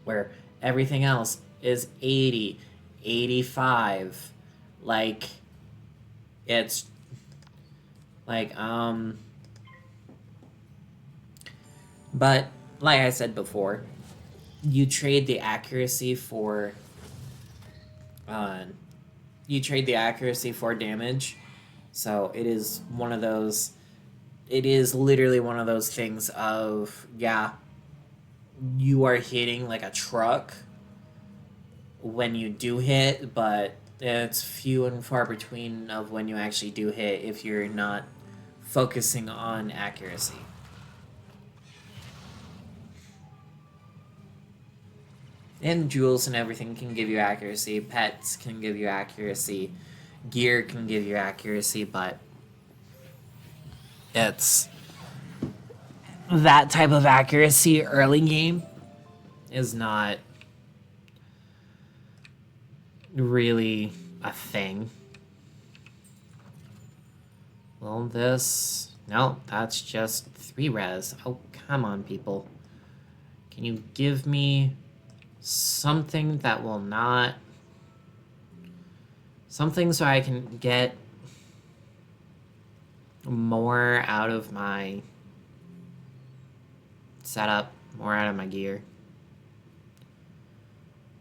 where everything else is 80, 85, like, it's, like, but, like I said before, you trade the accuracy for, damage, so it is one of those, it is literally one of those things of, yeah, you are hitting like a truck when you do hit, but it's few and far between of when you actually do hit if you're not focusing on accuracy. And jewels and everything can give you accuracy. Pets can give you accuracy. Gear can give you accuracy, but it's that type of accuracy early game is not really a thing. Well, no, that's just 3 res. Oh, come on, people. Can you give me something that will not... something so I can get more out of my setup, more out of my gear.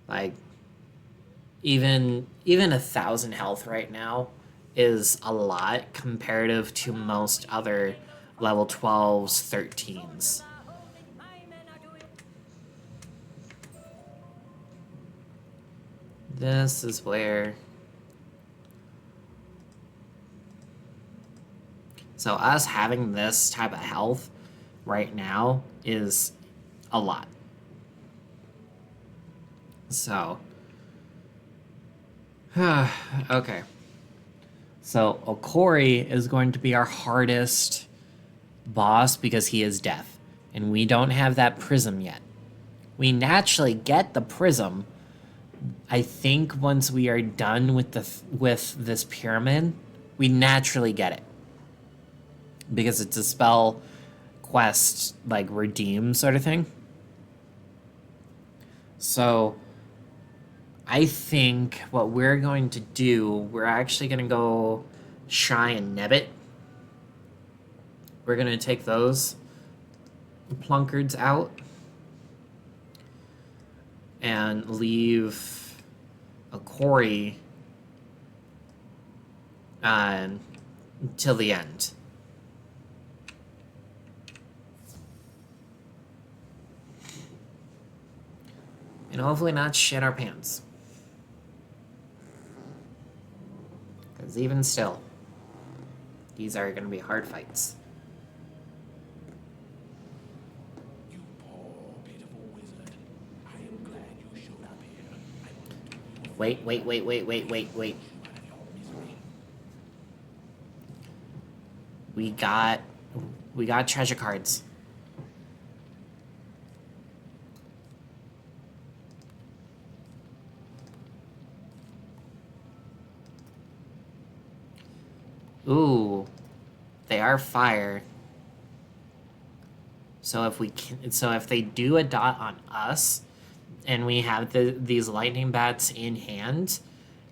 Like, even 1,000 health right now is a lot comparative to most other level 12s, 13s. This is where... so us having this type of health right now is a lot. So... okay. So Akori is going to be our hardest boss because he is death. And we don't have that prism yet. We naturally get the prism, I think, once we are done with this pyramid. We naturally get it. Because it's a spell quest, like, redeem sort of thing. So I think what we're going to do, we're actually going to go Shy and Nebbit. We're going to take those. plunkards out and leave Akori till the end. And hopefully not shit our pants. Because even still, these are going to be hard fights. You poor, pitiful wizard. I am glad you showed up here. Wait. We got treasure cards. Ooh, they are fire. So if they do a dot on us, and we have these lightning bats in hand,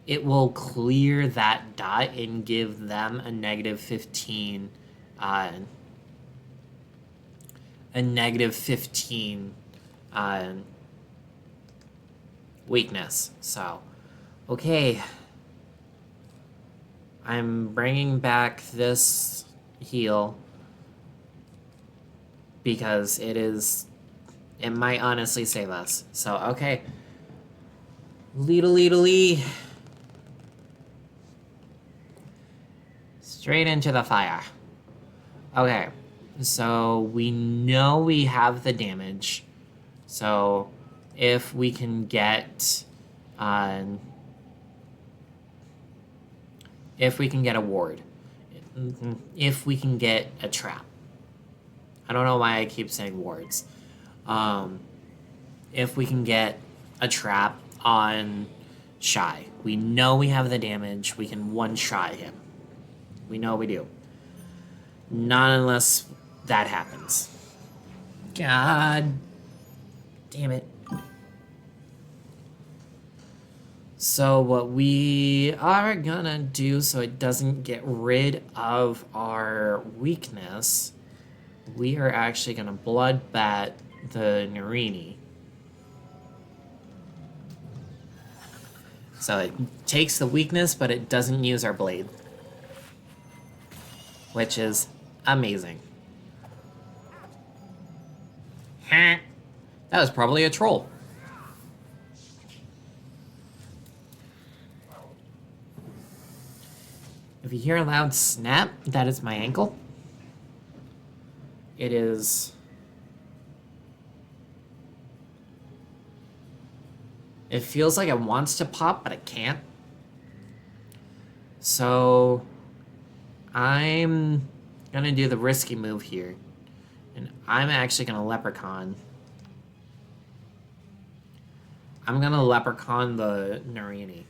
it will clear that dot and give them a -15, weakness. So, okay. I'm bringing back this heal because it might honestly save us. So, okay. Lee. Straight into the fire. Okay. So, we know we have the damage. So, if we can get a ward, if we can get a trap. I don't know why I keep saying wards. If we can get a trap on Shy, we know we have the damage. We can one-shot him. We know we do. Not unless that happens. God damn it. So what we are gonna do so it doesn't get rid of our weakness, we are actually gonna bloodbat the Narini. So it takes the weakness, but it doesn't use our blade. Which is amazing. That was probably a troll. If you hear a loud snap, that is my ankle. It is... It feels like it wants to pop, but it can't. So... I'm gonna do the risky move here. And I'm actually gonna leprechaun. I'm gonna leprechaun the Narini.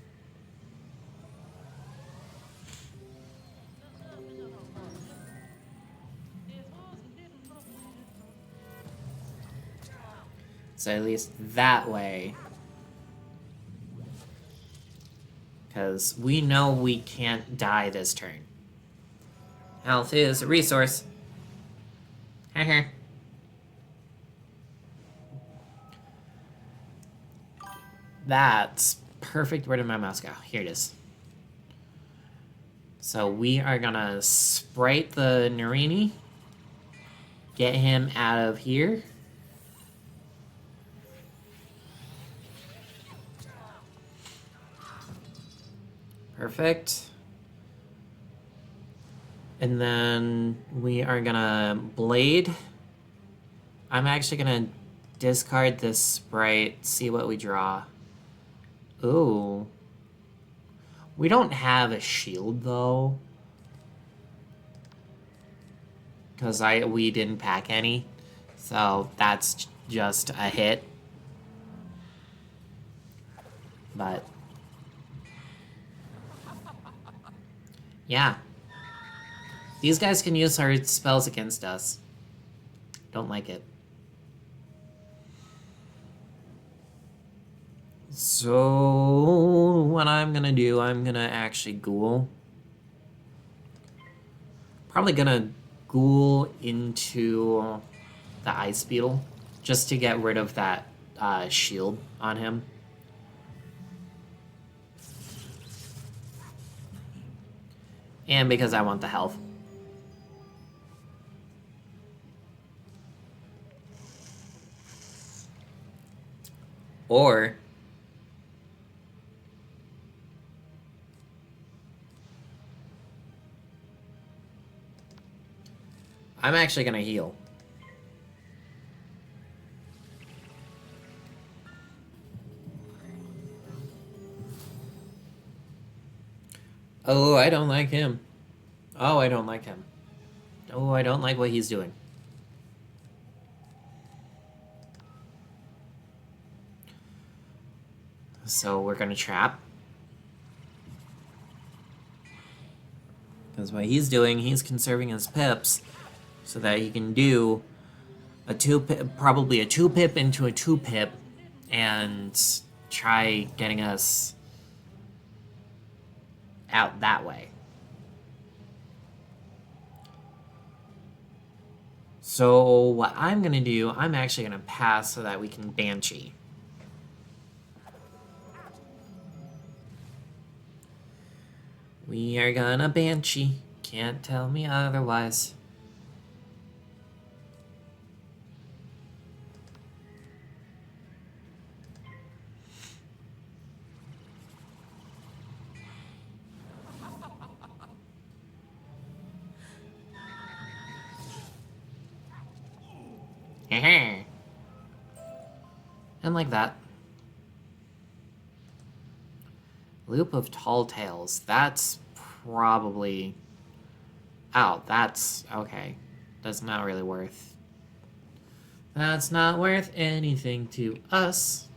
So at least that way. Because we know we can't die this turn. Health is a resource. That's perfect. Where did my mouse go? Here it is. So we are gonna sprite the Narini. Get him out of here. Perfect. And then we are gonna blade. I'm actually gonna discard this sprite, see what we draw. Ooh. We don't have a shield though. Because we didn't pack any. So that's just a hit. But yeah. These guys can use our spells against us. Don't like it. So what I'm gonna do, I'm gonna actually ghoul. Probably gonna ghoul into the ice beetle, just to get rid of that shield on him. And because I want the health. Or I'm actually gonna heal. Oh, I don't like him. Oh, I don't like him. Oh, I don't like what he's doing. So we're gonna trap. Because what he's doing, he's conserving his pips so that he can do a 2-pip, probably a 2-pip into a 2-pip, and try getting us out that way. So what I'm gonna do, I'm actually gonna pass so that we can Banshee. We are gonna Banshee. Can't tell me otherwise. And like that. Loop of Tall Tales. That's probably... Oh, that's... Okay. That's not really worth... That's not worth anything to us.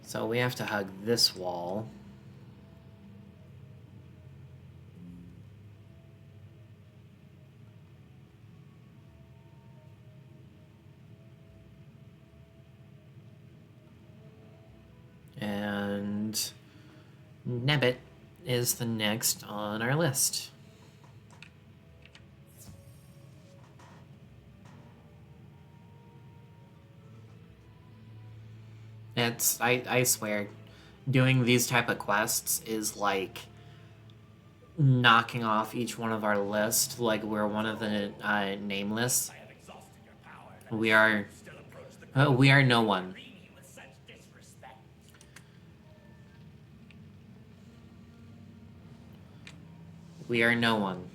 So we have to hug this wall. And Nebbit is the next on our list. It's, I swear, doing these type of quests is like knocking off each one of our list, like we're one of the nameless. We are no one. We are no one.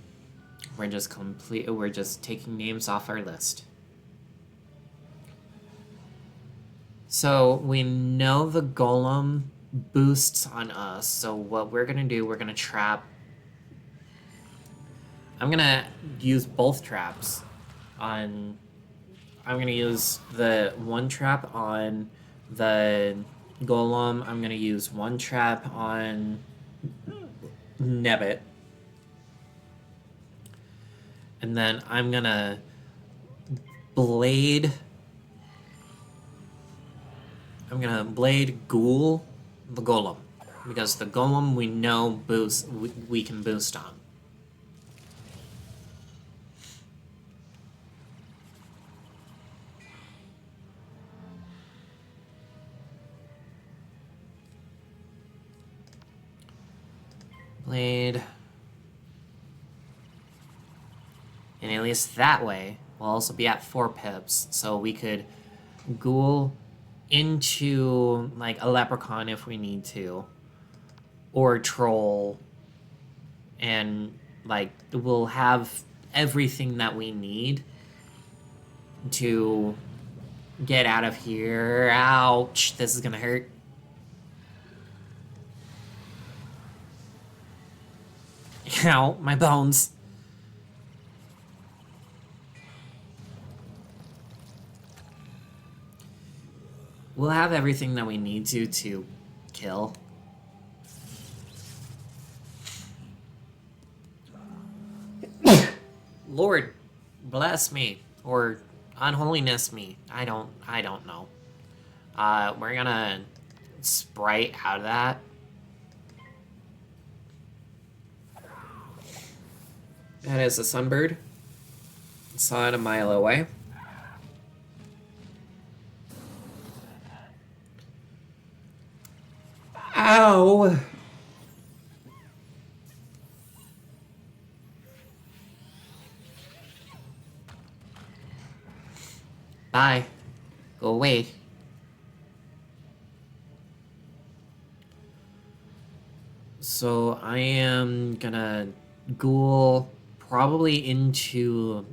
We're just taking names off our list. So we know the golem boosts on us, so what we're gonna do, we're gonna trap. I'm gonna use both traps on... I'm gonna use the one trap on the golem. I'm gonna use one trap on Nebbit. And then I'm gonna blade... I'm gonna blade Ghoul the golem, because the golem we know we can boost on. Blade. And at least that way, we'll also be at 4 pips, so we could Ghoul into like a leprechaun if we need to, or troll, and like we'll have everything that we need to get out of here. Ouch, this is gonna hurt. Ow, my bones. We'll have everything that we need to kill. Lord, bless me, or unholiness me. I don't know. We're gonna sprite out of that. That is a sunbird. Saw it a mile away. Ow! Bye. Go away. So I am gonna ghoul probably into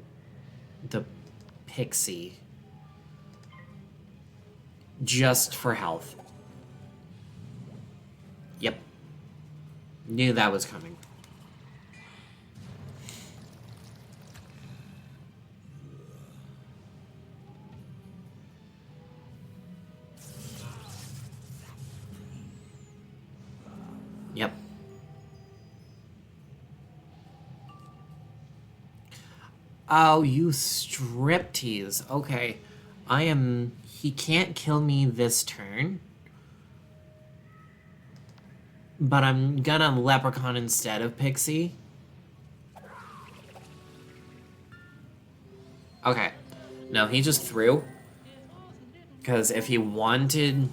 the pixie. Just for health. Yep. Knew that was coming. Yep. Oh, you striptease. Okay. He can't kill me this turn. But I'm gonna leprechaun instead of pixie. Okay. No, he just threw. Because if he wanted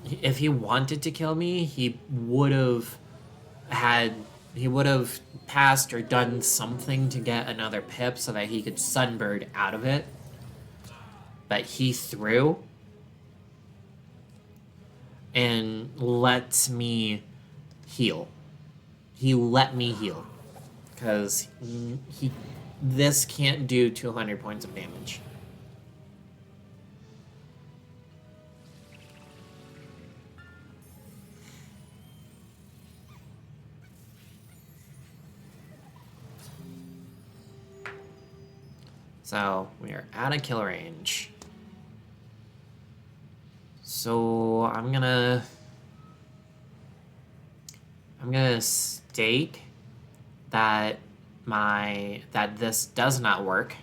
to kill me, he would have passed or done something to get another pip so that he could sunbird out of it. But he threw and let me heal. He let me heal. Because this can't do 200 points of damage. So, we are out of kill range. So, I'm gonna state that this does not work.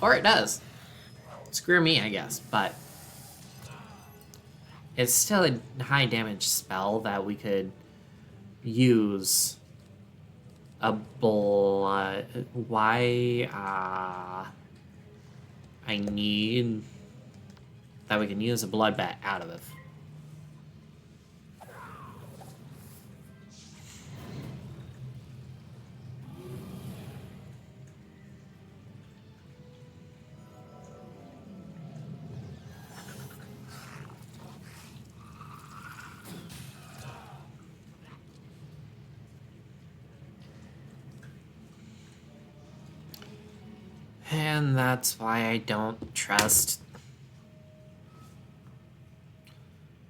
Or it does. Screw me, I guess, but it's still a high damage spell that we could use. I need that we can use a blood bat out of it. And that's why I don't trust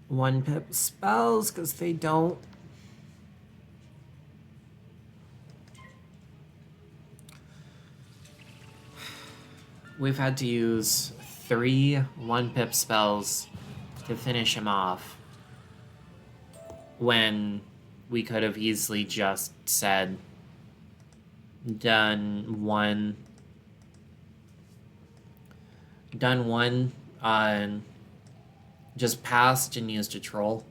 one pip spells, because they don't. We've had to use 3 1-pip spells to finish him off when we could have easily just said, done one, just passed and used a troll.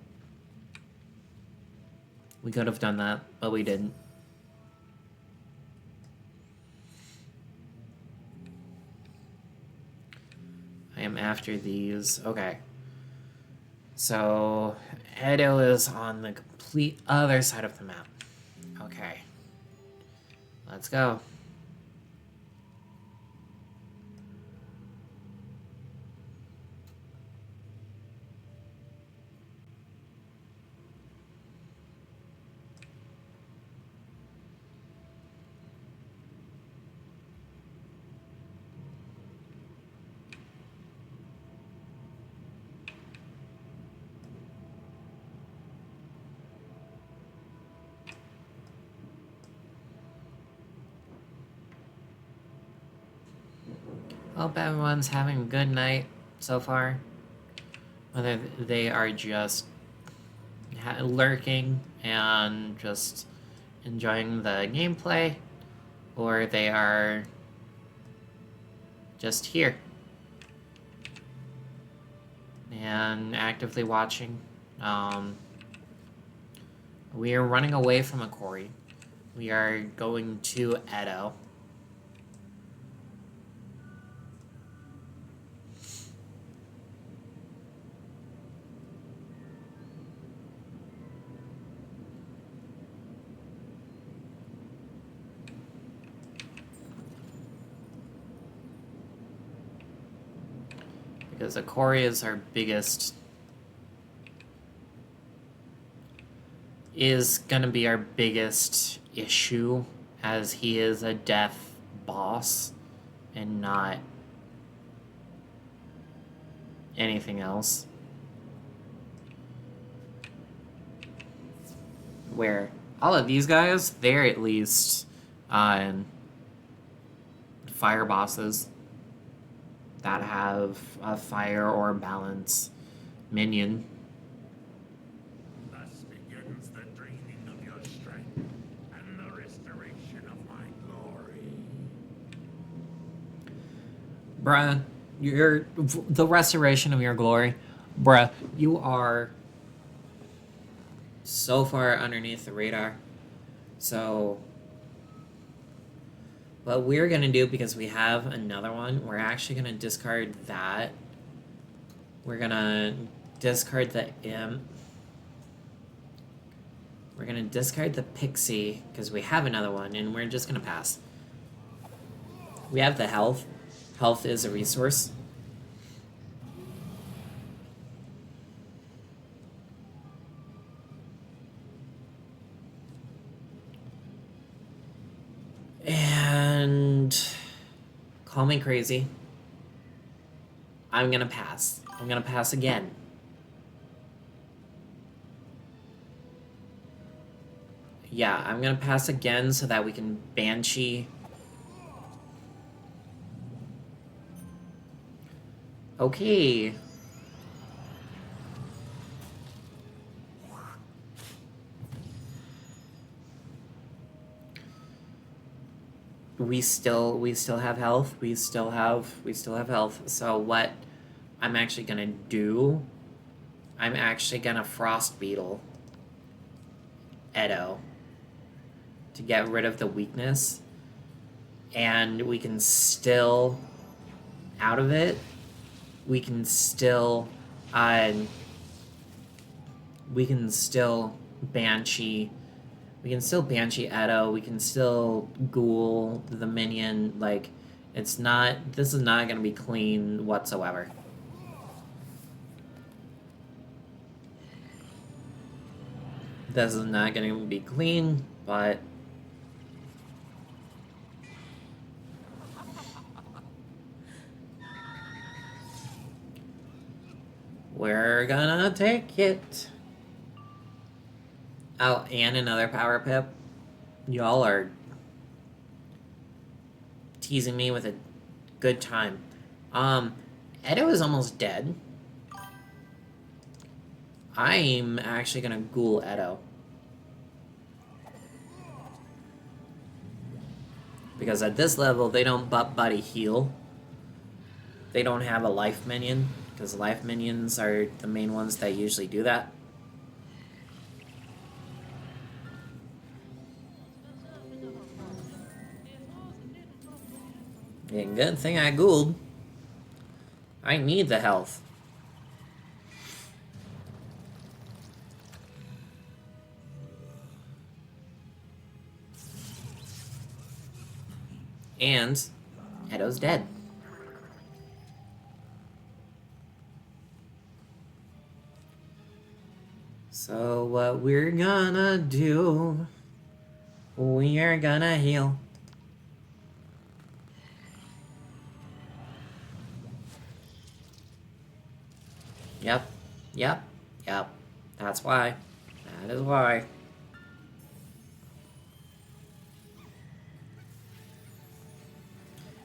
We could have done that, but we didn't. I am after these. Okay. So, Edo is on the complete other side of the map. Okay. Let's go. Hope everyone's having a good night so far. Whether they are just lurking and just enjoying the gameplay, or they are just here and actively watching. We are running away from Akori. We are going to Edo. Because Akori is our biggest... is gonna be our biggest issue, as he is a death boss and not anything else. Where all of these guys, they're at least fire bosses that have a fire or balance minion. Thus begins the draining of your strength and the restoration of my glory. Bruh, the restoration of your glory. Bruh, you are so far underneath the radar. So what we're gonna do, because we have another one, we're actually gonna discard that. We're gonna discard the imp. We're gonna discard the pixie, because we have another one, and we're just gonna pass. We have the health. Health is a resource. And call me crazy. I'm gonna pass. I'm gonna pass again. Yeah, I'm gonna pass again so that we can Banshee. Okay. We still have health. We still have health. So what I'm actually gonna do, I'm actually gonna Frost Beetle Edo to get rid of the weakness, and we can still, out of it, we can still Banshee. We can still Banshee Edo, we can still Ghoul the minion, like, this is not gonna be clean whatsoever. This is not gonna be clean, but... we're gonna take it. Oh, and another power pip. Y'all are teasing me with a good time. Edo is almost dead. I'm actually gonna Ghoul Edo. Because at this level, they don't buddy heal. They don't have a life minion, because life minions are the main ones that usually do that. Yeah, good thing I Ghouled. I need the health. And Edo's dead. So what we're gonna do, we are gonna heal. Yep. That's why. That is why.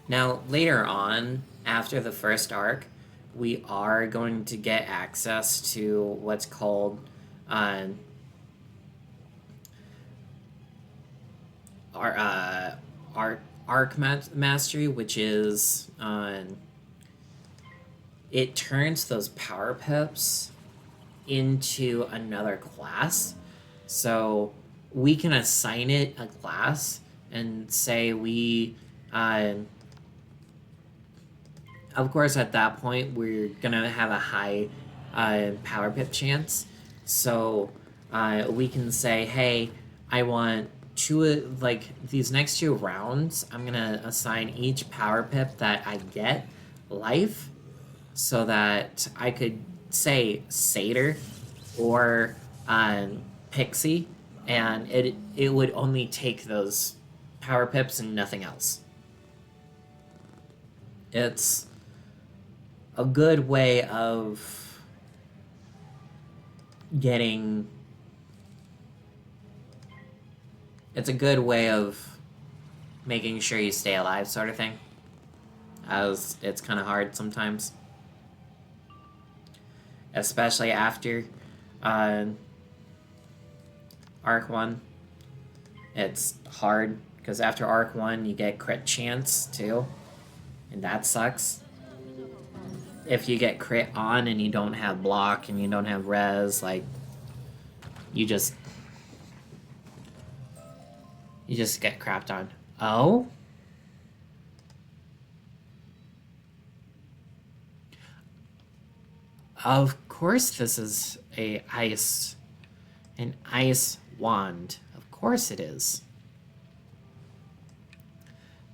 Now, later on, after the first arc, we are going to get access to what's called arc mastery, which is it turns those power pips into another class. So we can assign it a class and say we of course at that point we're gonna have a high power pip chance, so we can say, hey, I want these next 2 rounds I'm gonna assign each power pip that I get life, so that I could say Satyr or Pixie, and it would only take those power pips and nothing else. It's a good way of getting... It's a good way of making sure you stay alive, sort of thing. As it's kind of hard sometimes. Especially after Arc 1. It's hard, because after Arc 1 you get crit chance too, and that sucks. If you get crit on and you don't have block and you don't have res, like, you just get crapped on. Oh? Of course this is an ice wand. Of course it is.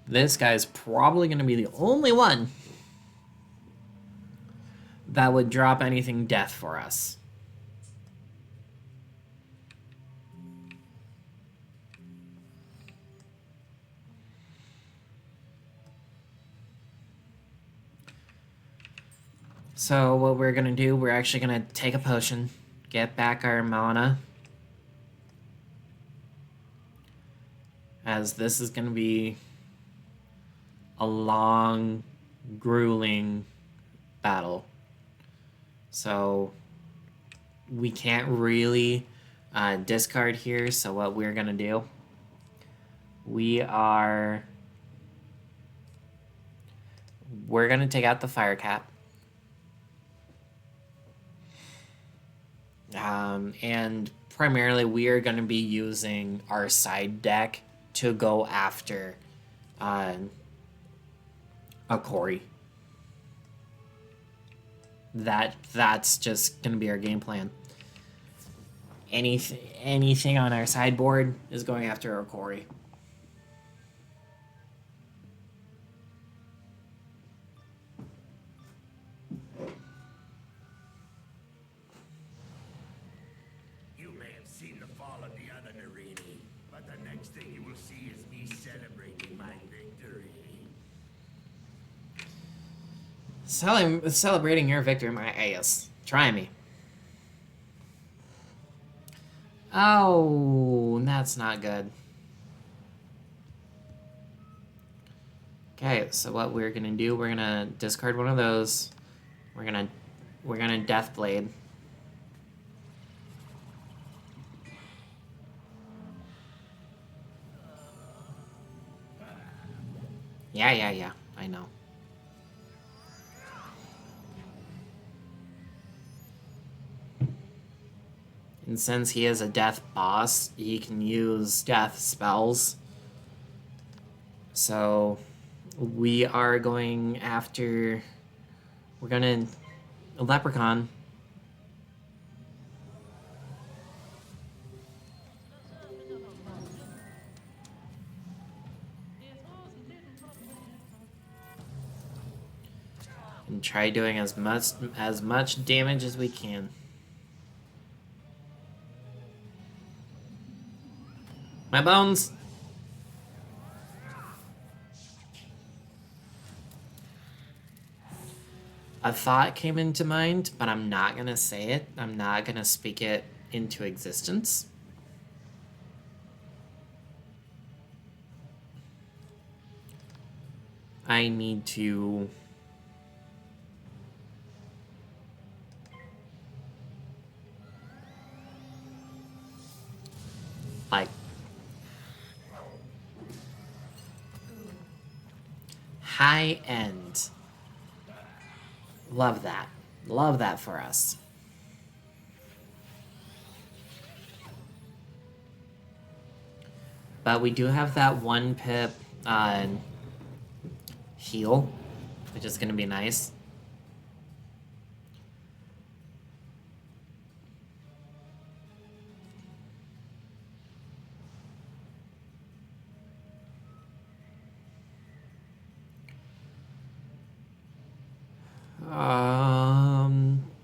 This guy's probably going to be the only one that would drop anything death for us. So what we're going to do, we're actually going to take a potion, get back our mana, as this is going to be a long, grueling battle. So we can't really discard here, so what we're going to do, we're going to take out the fire cap. And primarily we are going to be using our side deck to go after Akori. That's just going to be our game plan. Anything on our sideboard is going after Akori. Celebrating your victory, my ass. Try me. Oh, that's not good. Okay, so what we're gonna do, we're gonna discard one of those. We're gonna Death Blade. Yeah, I know. And since he is a death boss, he can use death spells. So we are going after... We're gonna... A leprechaun. And try doing as much damage as we can. My bones! A thought came into mind, but I'm not gonna say it. I'm not gonna speak it into existence. I need to... like... high end. Love that. Love that for us. But we do have that 1 pip heal, which is going to be nice.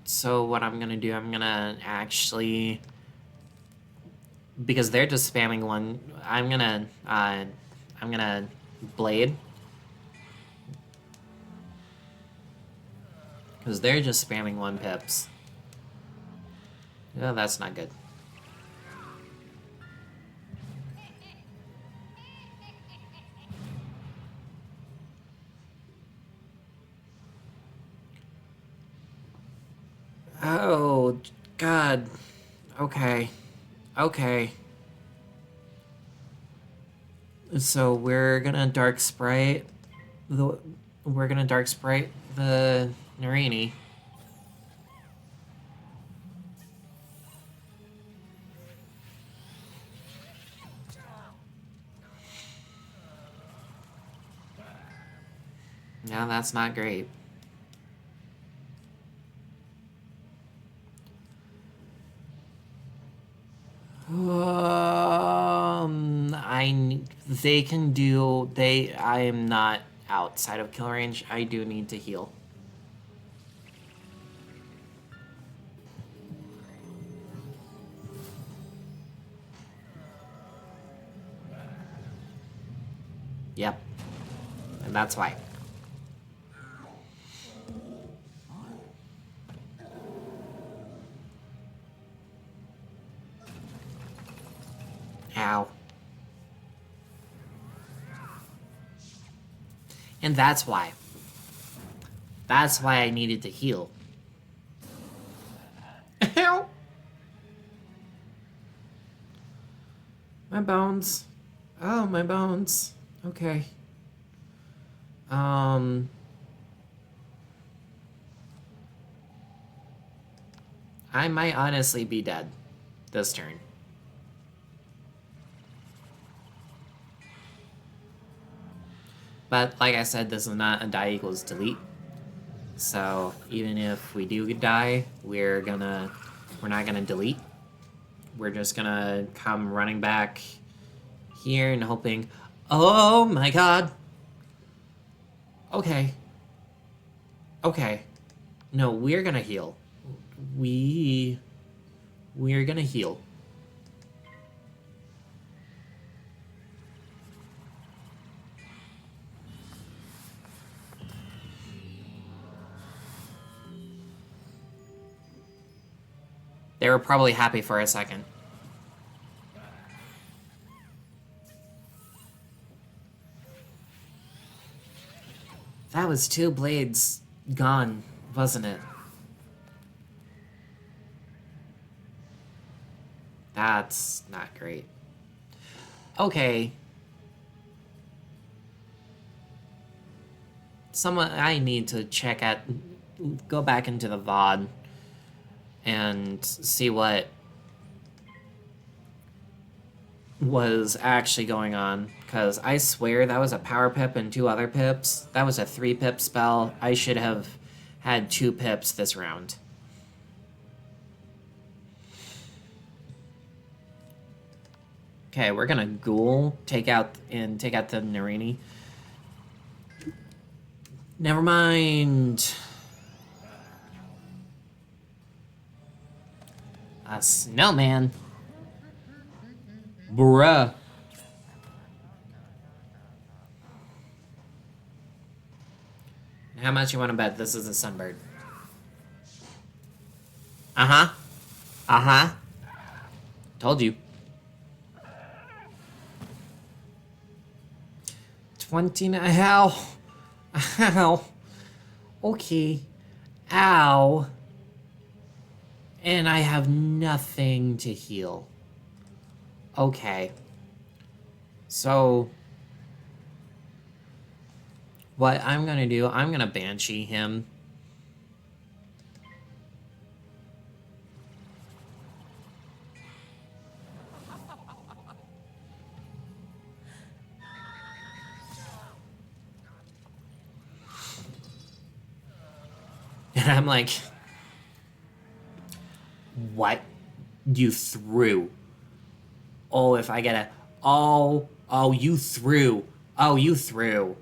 So what I'm gonna do, I'm gonna actually, because they're just spamming one, I'm gonna blade. Because they're just spamming 1 pips. Oh, that's not good. Oh, God. Okay. Okay. So we're gonna Dark Sprite the Narini. Yeah, that's not great. I am not outside of kill range. I do need to heal. Yep. And that's why. Ow. And that's why. That's why I needed to heal. Ow! My bones. Oh, my bones. Okay. I might honestly be dead this turn. But like I said, this is not a die equals delete. So even if we do die, we're not gonna delete. We're just gonna come running back here and hoping. Oh my god. Okay. Okay. No, we're gonna heal. We're gonna heal. They were probably happy for a second. That was 2 blades gone, wasn't it? That's not great. Okay. I need to go back into the VOD and see what was actually going on, because I swear that was a power pip and 2 other pips. That was a 3 pip spell. I should have had 2 pips this round. Okay, we're gonna ghoul, take out the Narini. Never mind. A snowman. Bruh. How much you want to bet this is a sunbird? Uh-huh. Uh-huh. Told you. 20 now. Hell. Ow. Okay. Ow. And I have nothing to heal. Okay. So, what I'm gonna do, I'm gonna Banshee him. And I'm like, what? You threw. Oh, if I get a... Oh, you threw. Oh, you threw.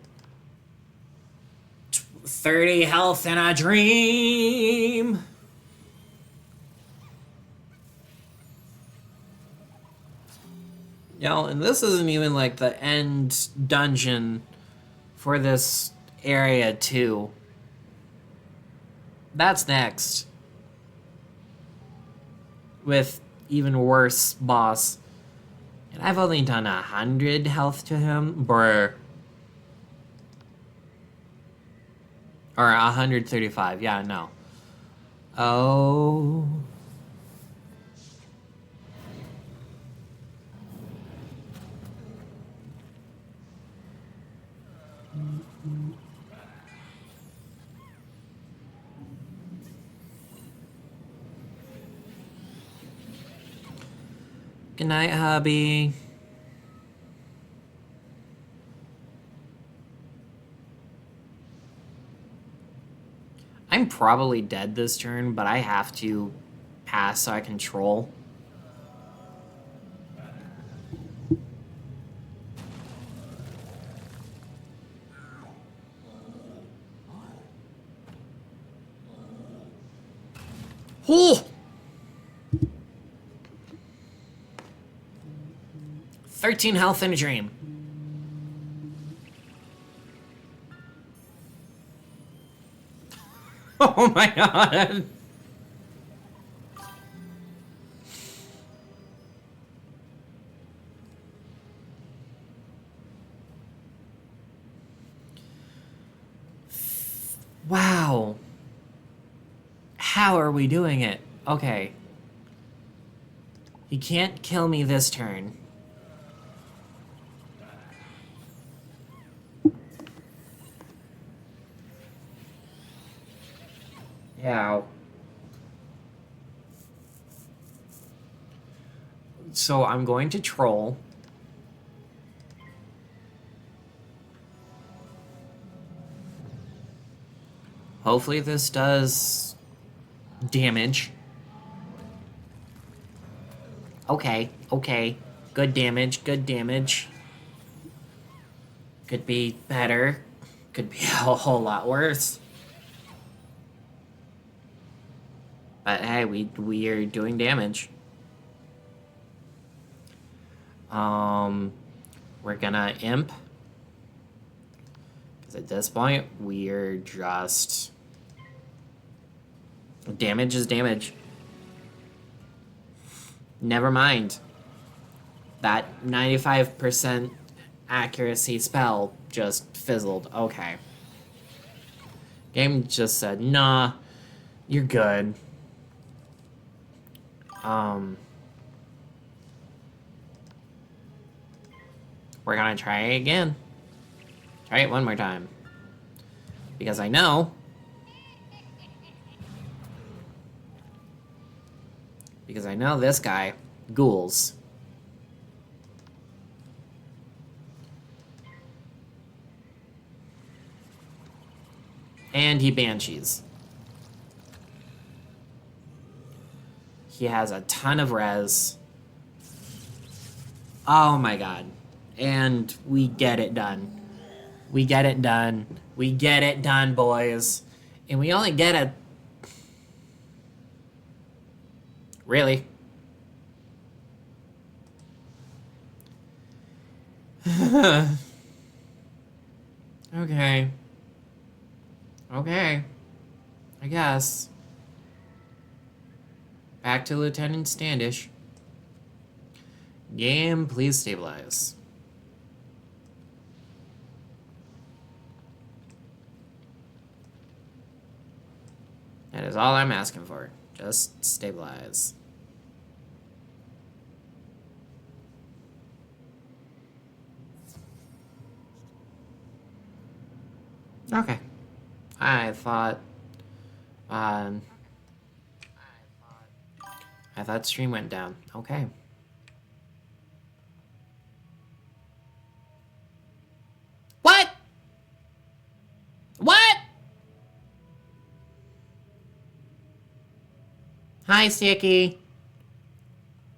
30 health in a dream. And this isn't even like the end dungeon for this area too. That's next. With even worse boss. And I've only done 100 health to him. Brr. Or 135. Yeah, no. Oh. Good night, hubby. I'm probably dead this turn, but I have to pass so I can troll. Oh! 13 health in a dream. Oh my god. Wow. How are we doing it? Okay. He can't kill me this turn. Yeah. So I'm going to troll. Hopefully this does damage. Okay, okay. Good damage, good damage. Could be better. Could be a whole lot worse. But hey, we are doing damage. We're gonna imp. Because at this point, we're just... Damage is damage. Never mind. That 95% accuracy spell just fizzled. Okay. Game just said, nah, you're good. We're gonna try it again. Try it one more time. Because I know... Because I know this guy, ghouls. And he banshees. He has a ton of res. Oh my god. And we get it done. We get it done. We get it done, boys. And we only get a... Really? Okay. Okay. I guess. Back to Lieutenant Standish. Game, please stabilize. is all I'm asking for. Just stabilize. Okay. I thought stream went down. Okay. What? What? Hi, Sticky.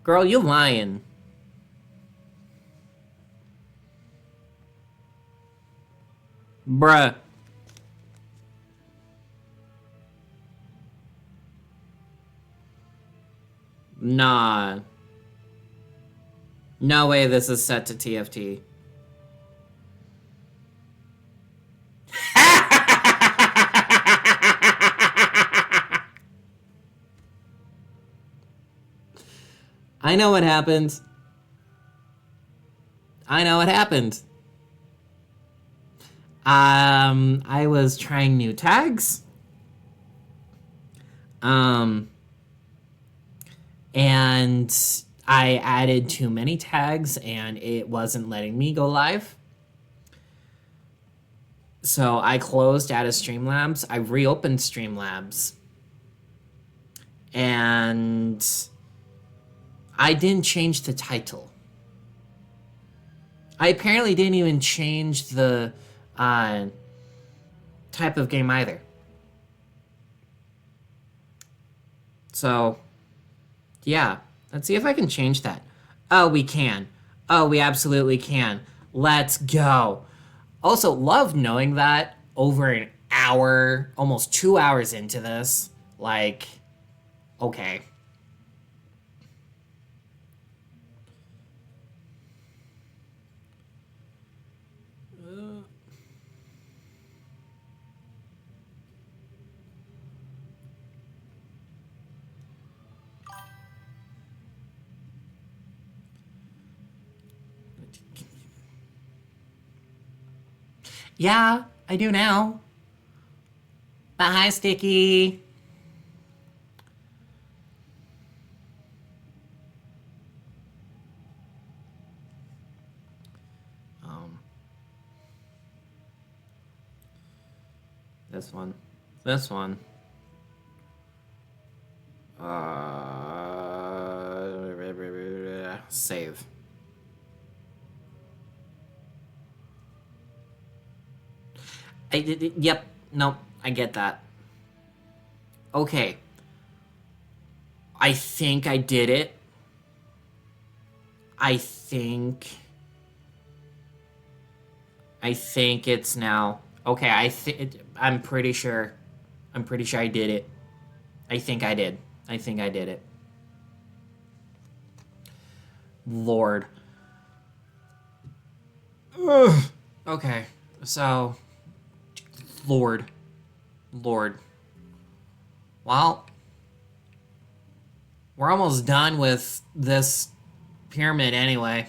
Girl, you lying. Bruh. Nah. No way this is set to TFT. I know what happened. I know what happened. I was trying new tags. And I added too many tags and it wasn't letting me go live. So I closed out of Streamlabs. I reopened Streamlabs. And I didn't change the title. I apparently didn't even change the type of game either. So, yeah. Let's see if I can change that. Oh, we can. Oh, we absolutely can. Let's go. Also, love knowing that over an hour, almost 2 hours into this. Like, okay. Yeah, I do now. But hi, Sticky. This one. This one. Save. I did it. Yep. No, I get that. Okay. I think I did it. I think it's now. Okay, I'm pretty sure. I'm pretty sure I did it. I think I did. I think I did it. Lord. Ugh. Okay, so... Lord. Well... We're almost done with this pyramid anyway.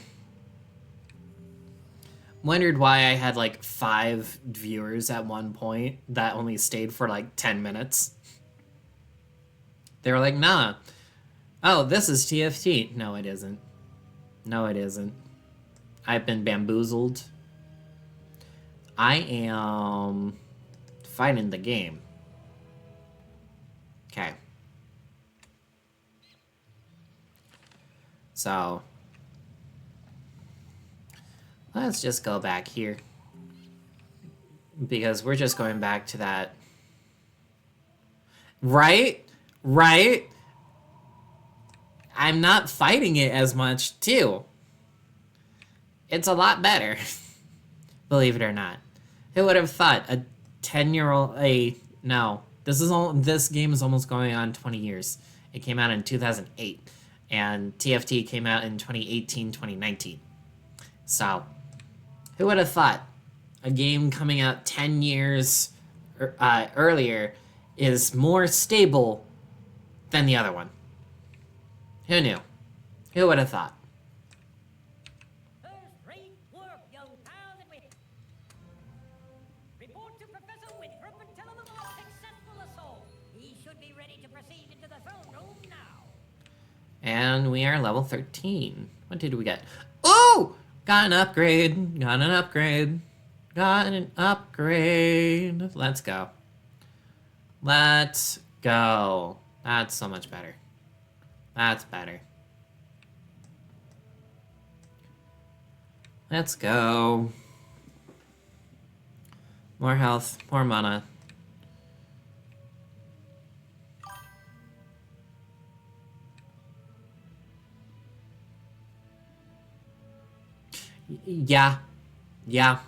Wondered why I had like 5 viewers at one point that only stayed for like 10 minutes. They were like, nah. Oh, this is TFT. No, it isn't. No, it isn't. I've been bamboozled. I am fighting the game. Okay. So, let's just go back here. Because we're just going back to that. Right? Right? I'm not fighting it as much, too. It's a lot better. Believe it or not. Who would have thought a 10-year-old... No. This game is almost going on 20 years. It came out in 2008. And TFT came out in 2018, 2019. So, who would have thought a game coming out 10 years earlier is more stable than the other one? Who knew? Who would have thought? First-rate work, young pal. Report to Professor Winthrop and tell him of our successful assault. We should be ready to proceed into the throne room now. And we are level 13. What did we get? Oh! Got an upgrade. Got an upgrade. Got an upgrade. Let's go. Let's go. That's so much better. That's better. Let's go. More health, more mana. Yeah. Yeah.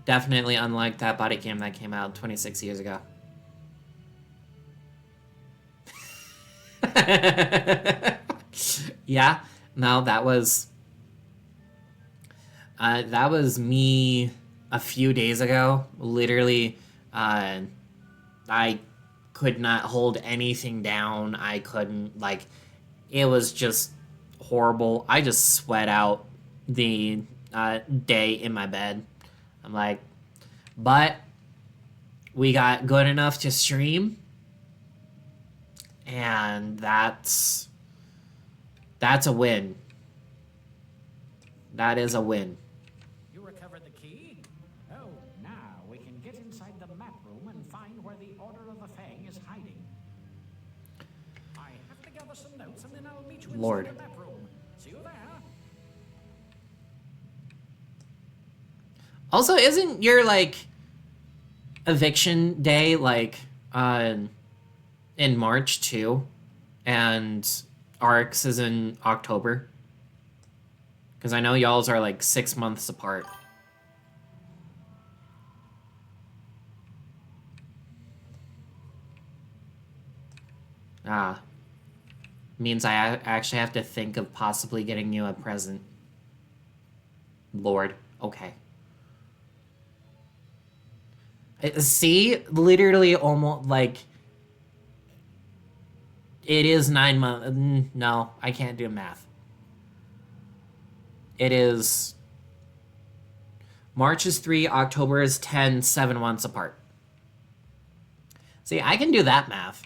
Definitely unlike that body cam that came out 26 years ago. Yeah. No, that was me a few days ago. Literally, I could not hold anything down. I couldn't, like, it was just horrible. I just sweat out the day in my bed. I'm like, but we got good enough to stream, and that's a win. That is a win. You recovered the key? Oh, now we can get inside the map room and find where the Order of the Fang is hiding. I have to gather some notes and then I'll meet you Lord. inside the map room. See you there. Also, isn't your, like, eviction day, like, in March, too? And Arx is in October? Because I know y'all's are, like, 6 months apart. Ah. Means I actually have to think of possibly getting you a present. Lord. Okay. See? Literally almost, like... It is 9 months. No, I can't do math. It is... March is 3, October is 10, 7 months apart. See, I can do that math.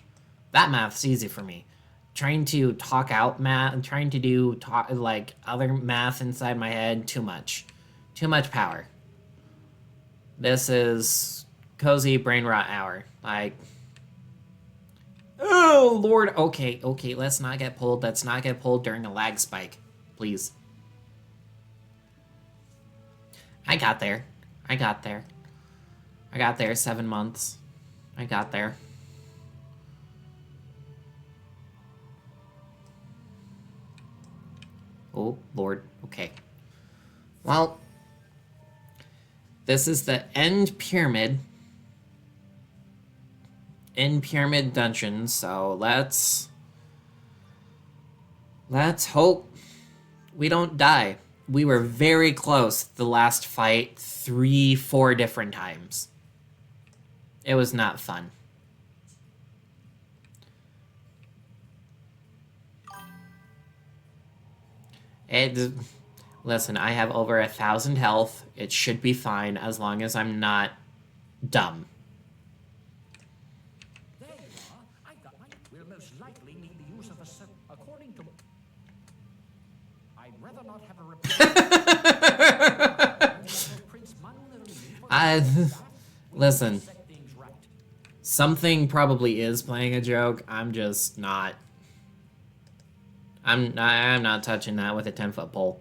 That math's easy for me. Trying to talk out math, trying to do like other math inside my head, too much. Too much power. This is cozy brain rot hour. Like, oh Lord. Okay, let's not get pulled. Let's not get pulled during a lag spike, please. I got there. 7 months. I got there. Oh, Lord. Okay. Well, this is the end pyramid. End pyramid dungeon, so let's hope we don't die. We were very close the last fight 3-4 different times. It was not fun. Listen, I have over 1,000 health. It should be fine as long as I'm not dumb. There you are. I've got we'll most likely need the use of a according to... I'd rather not have a Listen. Something probably is playing a joke. I'm just not... I'm not touching that with a 10-foot pole.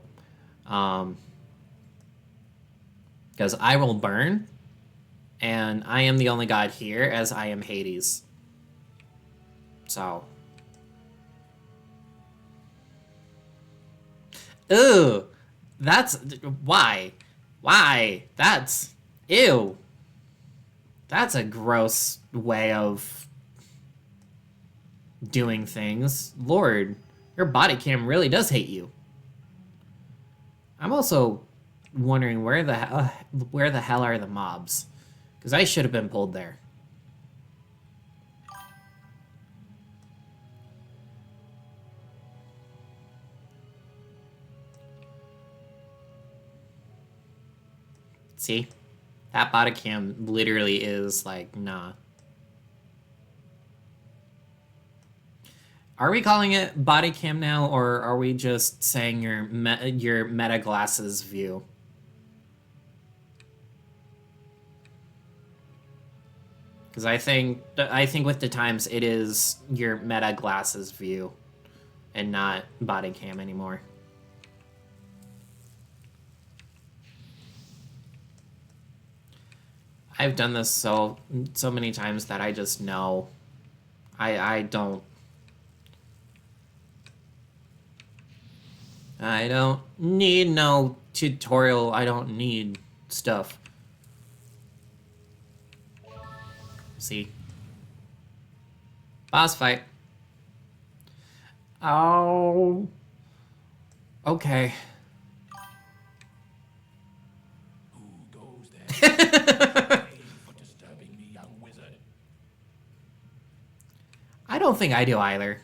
Because I will burn, and I am the only god here, as I am Hades. So. Ooh. That's... Why? Why? That's... Ew. That's a gross way of doing things. Lord. Your body cam really does hate you. I'm also wondering where the hell are the mobs? Because I should have been pulled there. See? That body cam literally is like, nah. Are we calling it body cam now, or are we just saying your meta glasses view? Because I think with the times it is your meta glasses view, and not body cam anymore. I've done this so many times that I just know. I don't need no tutorial. I don't need stuff. See? Boss fight. Oh. Okay. Who goes there? Pay for disturbing me, young wizard. I don't think I do either.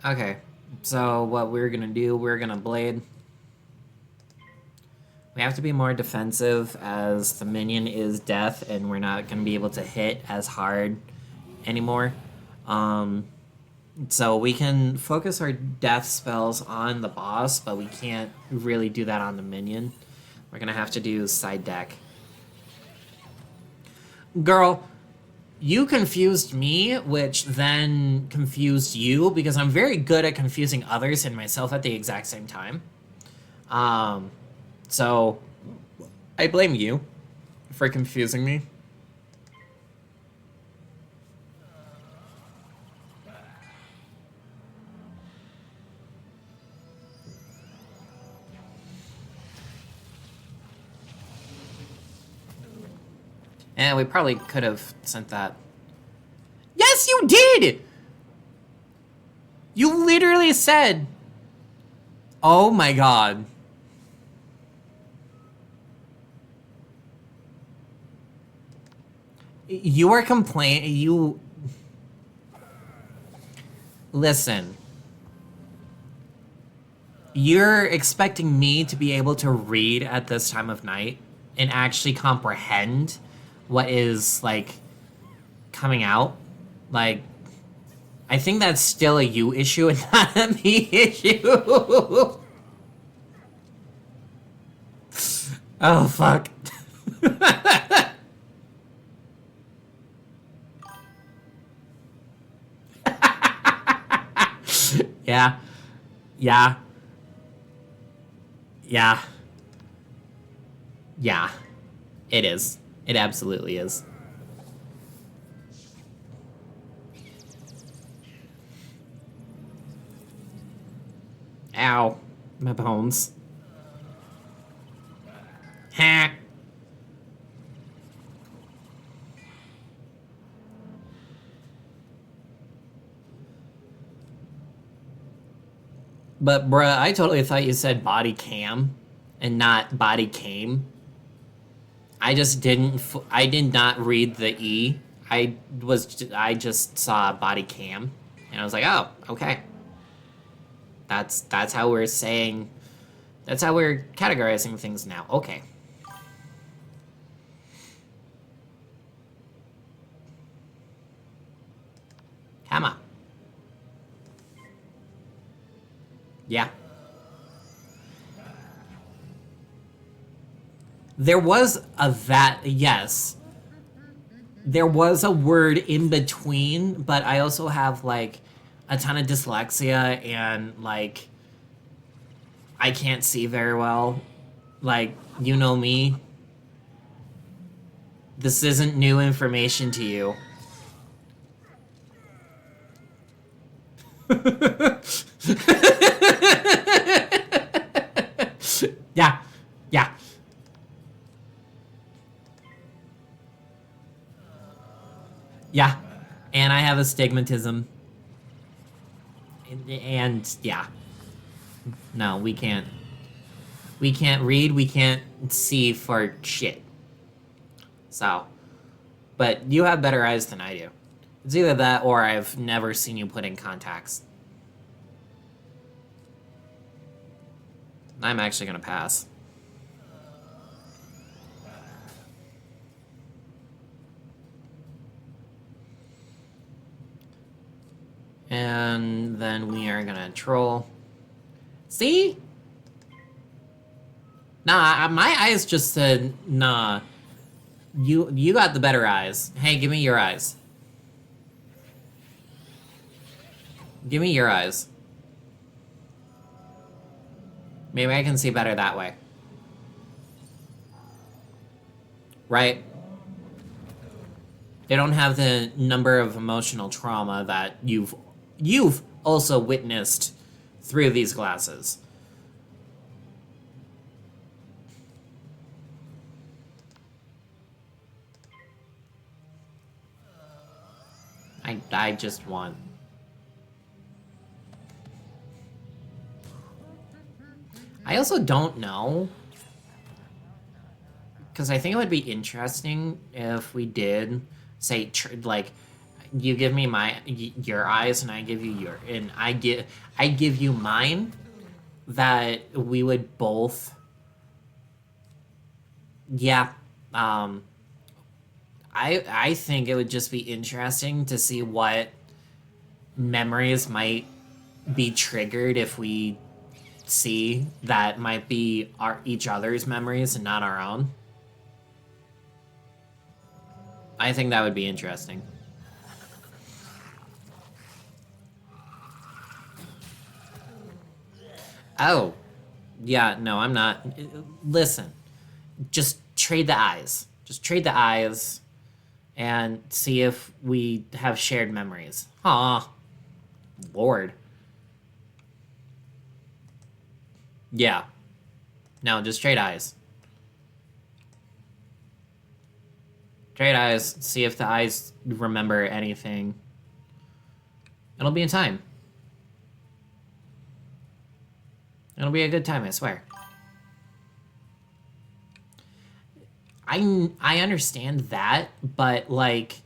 Okay, so what we're gonna do, we're gonna blade. We have to be more defensive as the minion is death and we're not gonna be able to hit as hard anymore. So we can focus our death spells on the boss, but we can't really do that on the minion. We're gonna have to do side deck. Girl, you confused me, which then confused you, because I'm very good at confusing others and myself at the exact same time. So I blame you for confusing me. And we probably could have sent that. Yes, you did! You literally said... Oh my god. You are complaining... You... Listen. You're expecting me to be able to read at this time of night and actually comprehend what is, like, coming out? Like, I think that's still a you issue and not a me issue. Oh, fuck. Yeah. Yeah. Yeah. Yeah. It is. It absolutely is. Ow. My bones. Ha. But bruh, I totally thought you said body cam and not body came. I just didn't. I did not read the E. I just saw body cam, and I was like, oh, okay. That's how we're saying. That's how we're categorizing things now. Okay. Hammer. Yeah. There was a that, yes. There was a word in between, but I also have, like, a ton of dyslexia and, like, I can't see very well. Like, you know me. This isn't new information to you. Yeah. Yeah. Yeah. And I have astigmatism. And yeah. No, we can't. We can't read, we can't see for shit. So. But you have better eyes than I do. It's either that or I've never seen you put in contacts. I'm actually gonna pass. And then we are gonna troll. See? Nah, my eyes just said, nah. You got the better eyes. Hey, give me your eyes. Give me your eyes. Maybe I can see better that way. Right? They don't have the number of emotional trauma that you've also witnessed through these glasses. I just want... I also don't know, because I think it would be interesting if we did say like, you give me your eyes and I give you I give you mine, that we would both, yeah, I think it would just be interesting to see what memories might be triggered if we see that might be each other's memories and not our own. I think that would be interesting. Oh. Yeah, no, I'm not. Listen. Just trade the eyes. Just trade the eyes and see if we have shared memories. Aw. Lord. Yeah. No, just trade eyes. Trade eyes, see if the eyes remember anything. It'll be in time. It'll be a good time, I swear. I understand that, but, like,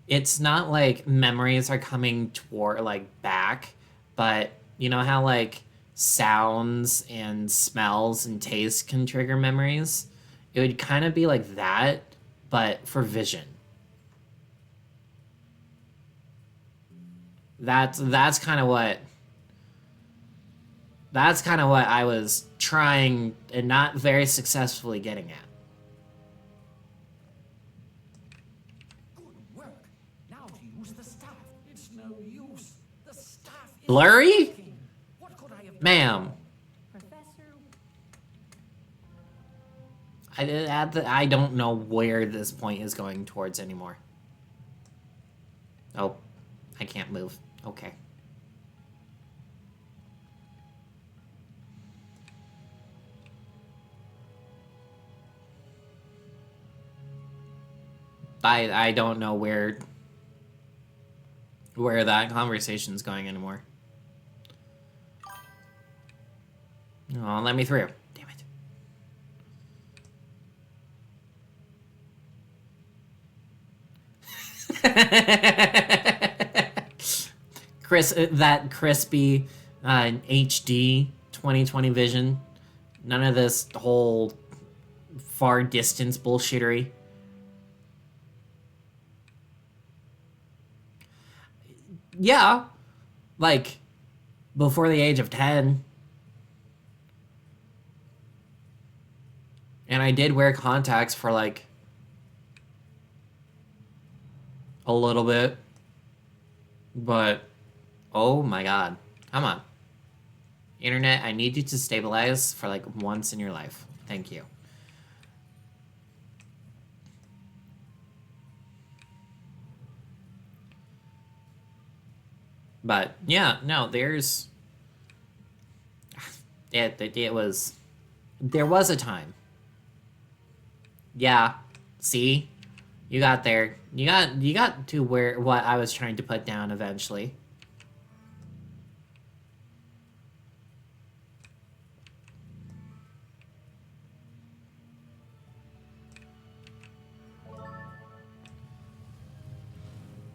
it's not like memories are coming toward, like, back, but you know how, like, sounds and smells and tastes can trigger memories? It would kind of be like that, but for vision. That's kind of what I was trying and not very successfully getting at. Good work. Now to use the staff. It's no use. The staff is Blurry? working. What could I have done? Ma'am. Professor, I don't know where this point is going towards anymore. Oh, I can't move. Okay. I don't know where that conversation's going anymore. Oh, let me through. Damn it. That crispy HD 2020 vision. None of this whole far distance bullshittery. Yeah, like, before the age of 10. And I did wear contacts for, like, a little bit. But, oh my god. Come on. Internet, I need you to stabilize for, like, once in your life. Thank you. But yeah, no, there's it was there was a time. Yeah, see, you got there. You got to where what I was trying to put down eventually.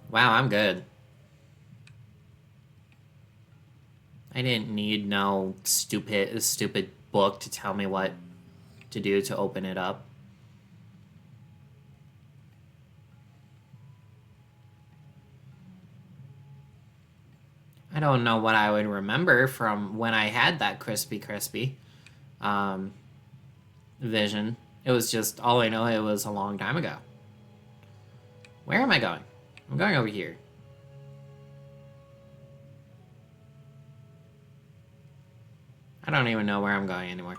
Wow, I'm good. I didn't need no stupid book to tell me what to do to open it up. I don't know what I would remember from when I had that crispy vision. It was just, all I know, it was a long time ago. Where am I going? I'm going over here. I don't even know where I'm going anymore.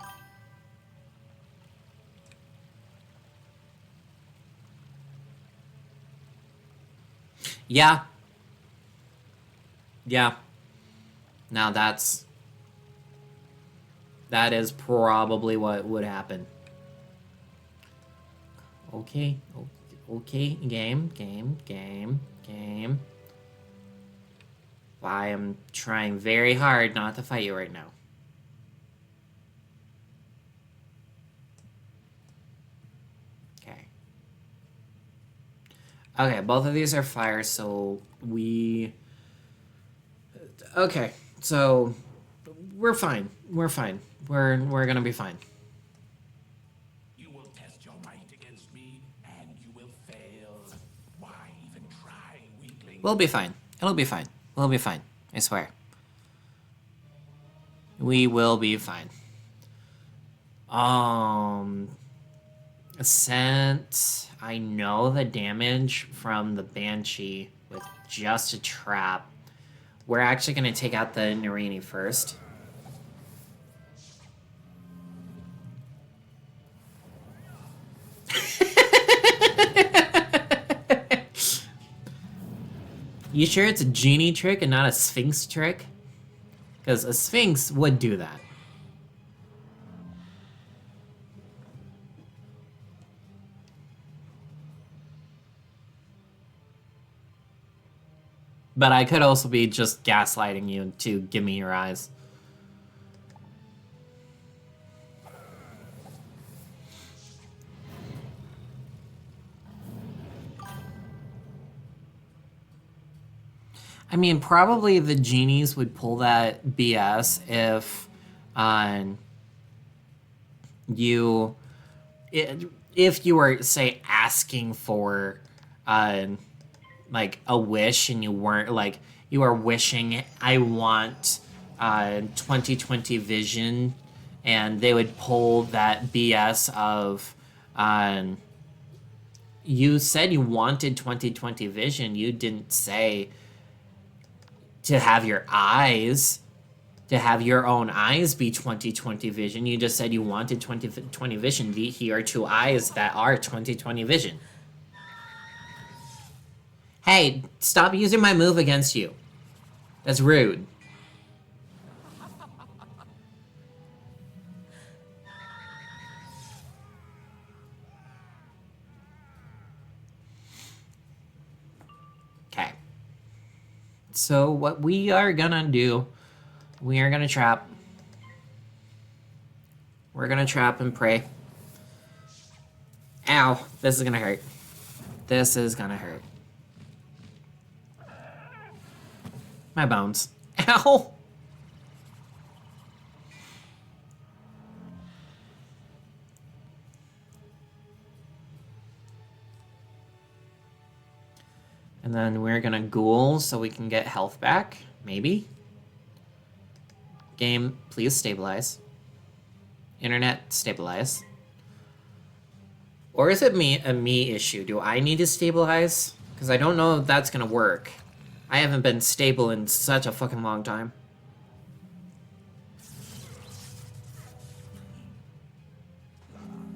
Yeah. Yeah. Now that is probably what would happen. Okay. Okay. Game. I am trying very hard not to fight you right now. Okay, both of these are fire, so we... Okay, so we're fine. We're fine. We're gonna be fine. You will test your might against me, and you will fail. Why even try, weakling? We'll be fine. It'll be fine. We'll be fine. I swear. We will be fine. Since I know the damage from the Banshee with just a trap, we're actually going to take out the Narini first. You sure it's a genie trick and not a Sphinx trick? Because a Sphinx would do that. But I could also be just gaslighting you to give me your eyes. I mean, probably the genies would pull that BS if if you were, say, asking for like a wish and you weren't, like, you are wishing, I want 2020 vision, and they would pull that BS of you said you wanted 2020 vision. You didn't say to have your eyes, to have your own eyes be 2020 vision. You just said you wanted 2020 vision. Here are two eyes that are 2020 vision. Hey, stop using my move against you. That's rude. Okay. So what we are gonna do, we are gonna trap. We're gonna trap and pray. Ow, this is gonna hurt. This is gonna hurt. My bones. Ow! And then we're gonna ghoul so we can get health back. Maybe. Game, please stabilize. Internet, stabilize. Or is it a me issue? Do I need to stabilize? Because I don't know if that's gonna work. I haven't been stable in such a fucking long time.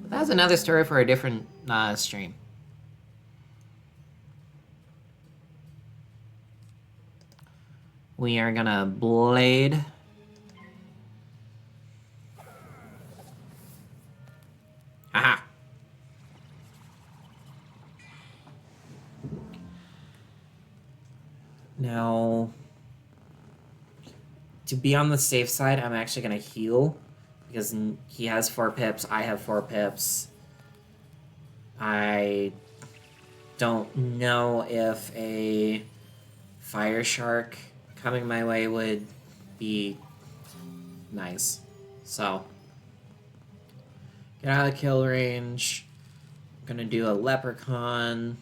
But that's another story for a different stream. We are gonna blade. Aha! Now, to be on the safe side, I'm actually gonna heal, because he has 4 pips, I have 4 pips. I don't know if a fire shark coming my way would be nice. So, get out of kill range. I'm gonna do a leprechaun.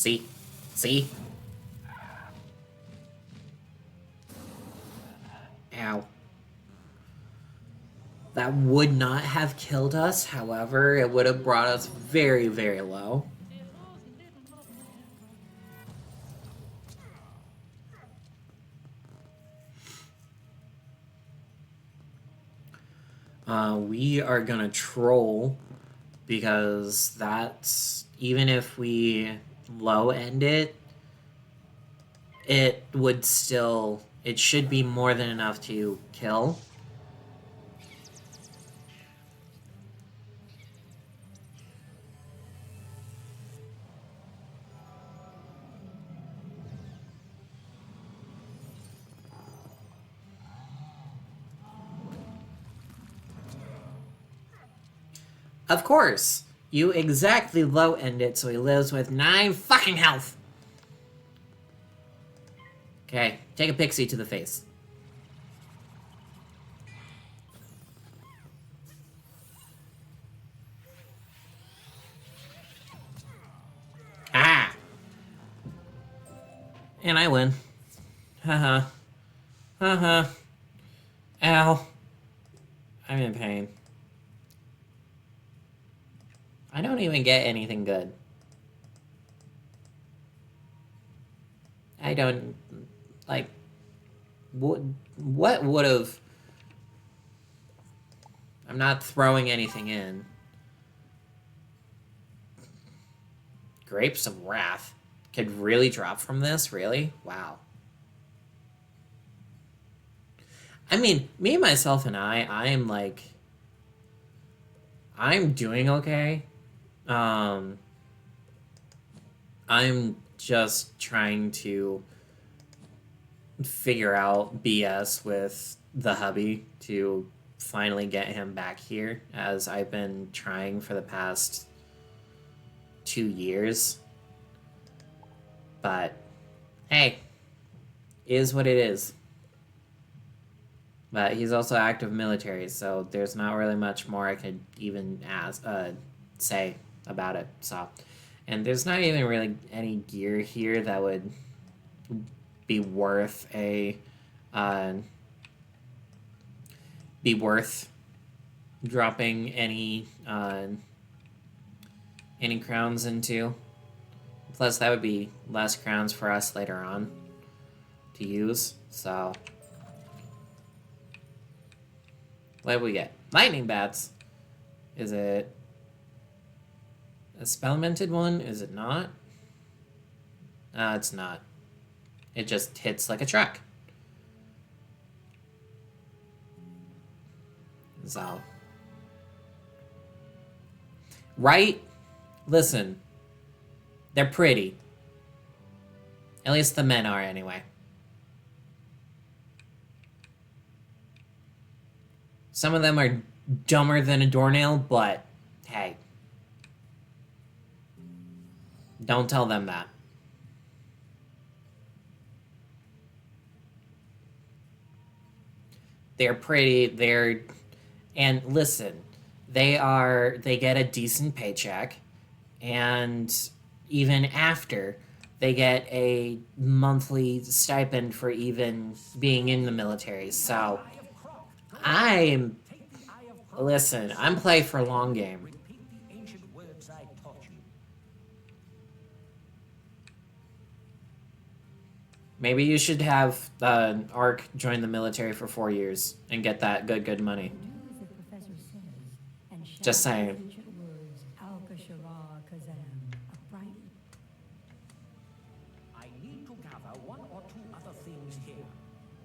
See? See? Ow. That would not have killed us, however, it would have brought us very, very low. We are gonna troll because that's, even if we low end it, it would still, it should be more than enough to kill. Of course, you exactly low end it so he lives with 9 fucking health. Okay, take a pixie to the face. Ah! And I win. Haha. Haha. Ow. I'm in pain. I don't even get anything good. I don't... Like... What would have... I'm not throwing anything in. Grapes of Wrath could really drop from this? Really? Wow. I mean, me, myself, and I'm like... I'm doing okay. I'm just trying to figure out BS with the hubby to finally get him back here, as I've been trying for the past 2 years. But, hey, is what it is. But he's also active military, so there's not really much more I could even say about it. So, and there's not even really any gear here that would be worth dropping any crowns into. Plus, that would be less crowns for us later on to use. So, what do we get? Lightning bats. Is it a spellmented one? Is it not? No, it's not. It just hits like a truck. So. Right? Listen. They're pretty. At least the men are, anyway. Some of them are dumber than a doornail, but hey. Don't tell them that. They're pretty, and listen, they get a decent paycheck, and even after, they get a monthly stipend for even being in the military. So, I'm play for a long game. Repeat the ancient words I taught you. Maybe you should have Ark join the military for 4 years and get that good money. Just saying. I need to gather 1 or 2 other things here.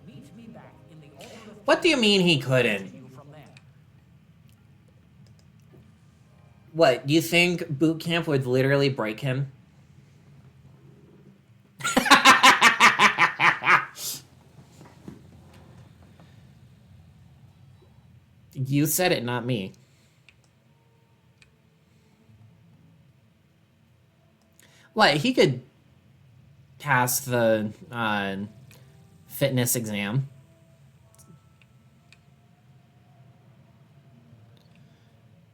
Meet me back in the order of... What do you mean he couldn't? What, do you think boot camp would literally break him? You said it, not me. What, he could pass the fitness exam.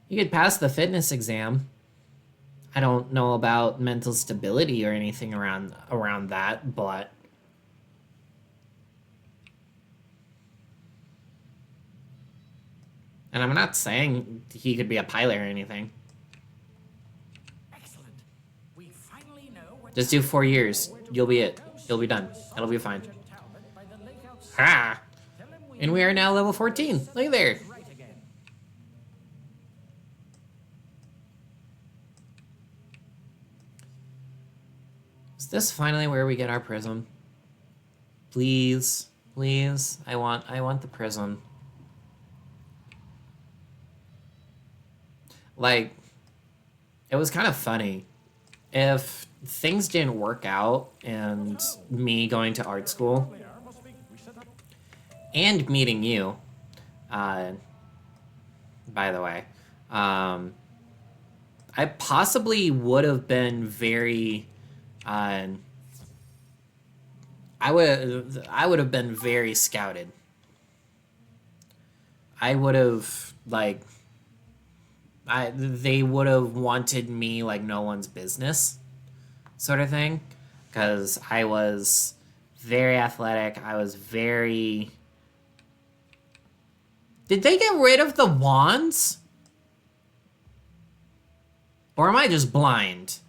He could pass the fitness exam. I don't know about mental stability or anything around that, but and I'm not saying he could be a pilot or anything. Excellent. We finally know what Just do 4 years. You'll be it. You'll be done. It'll be fine. Ha! And we are now level 14. Look there. Right again. Is this finally where we get our prism? Please, please. I want the prism. Like, it was kind of funny. If things didn't work out and me going to art school and meeting you, by the way, I possibly would have been very, I would have been very scouted. I would have, like, they would have wanted me like no one's business, sort of thing, because I was very athletic. I was very... Did they get rid of the wands? Or am I just blind?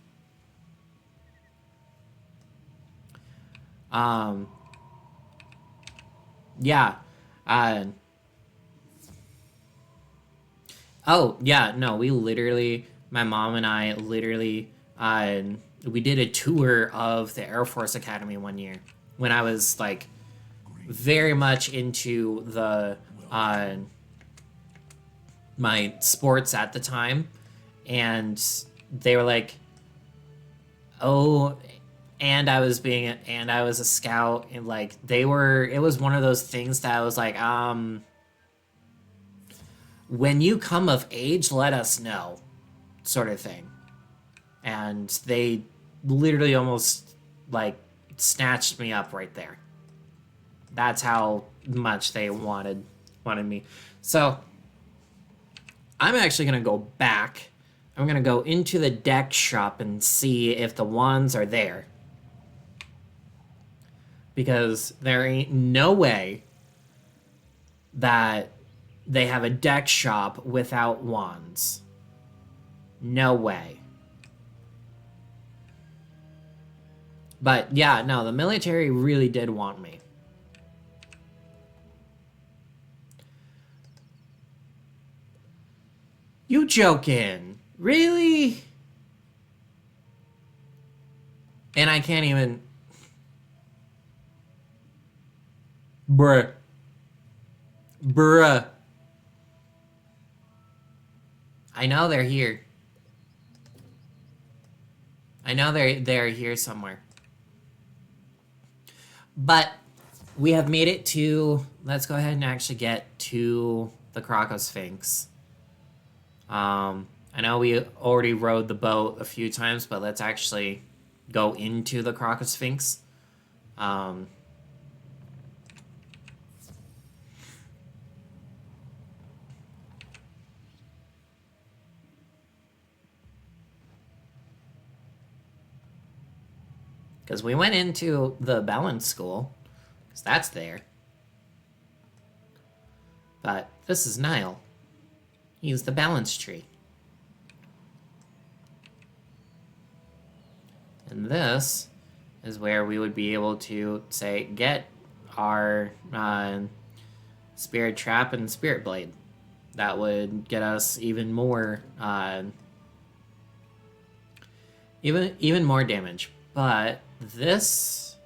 Yeah. Oh, yeah, no, we literally, my mom and I literally, we did a tour of the Air Force Academy one year when I was, like, very much into the, my sports at the time, and they were like, oh, and I was a scout, and, like, it was one of those things that I was like, when you come of age, let us know, sort of thing. And they literally almost, like, snatched me up right there. That's how much they wanted me. So, I'm actually going to go back. I'm going to go into the deck shop and see if the wands are there. Because there ain't no way that they have a deck shop without wands. No way. But yeah, no, the military really did want me. You joking? Really? And I can't even... Bruh. Bruh. I know they're here. I know they're here somewhere. But we have made it to... Let's go ahead and actually get to the Krokosphinx. I know we already rode the boat a few times, but let's actually go into the Krokosphinx. Because we went into the balance school, because that's there. But this is Nile. He's the balance tree. And this is where we would be able to, say, get our Spirit Trap and Spirit Blade. That would get us even more, even more damage. But this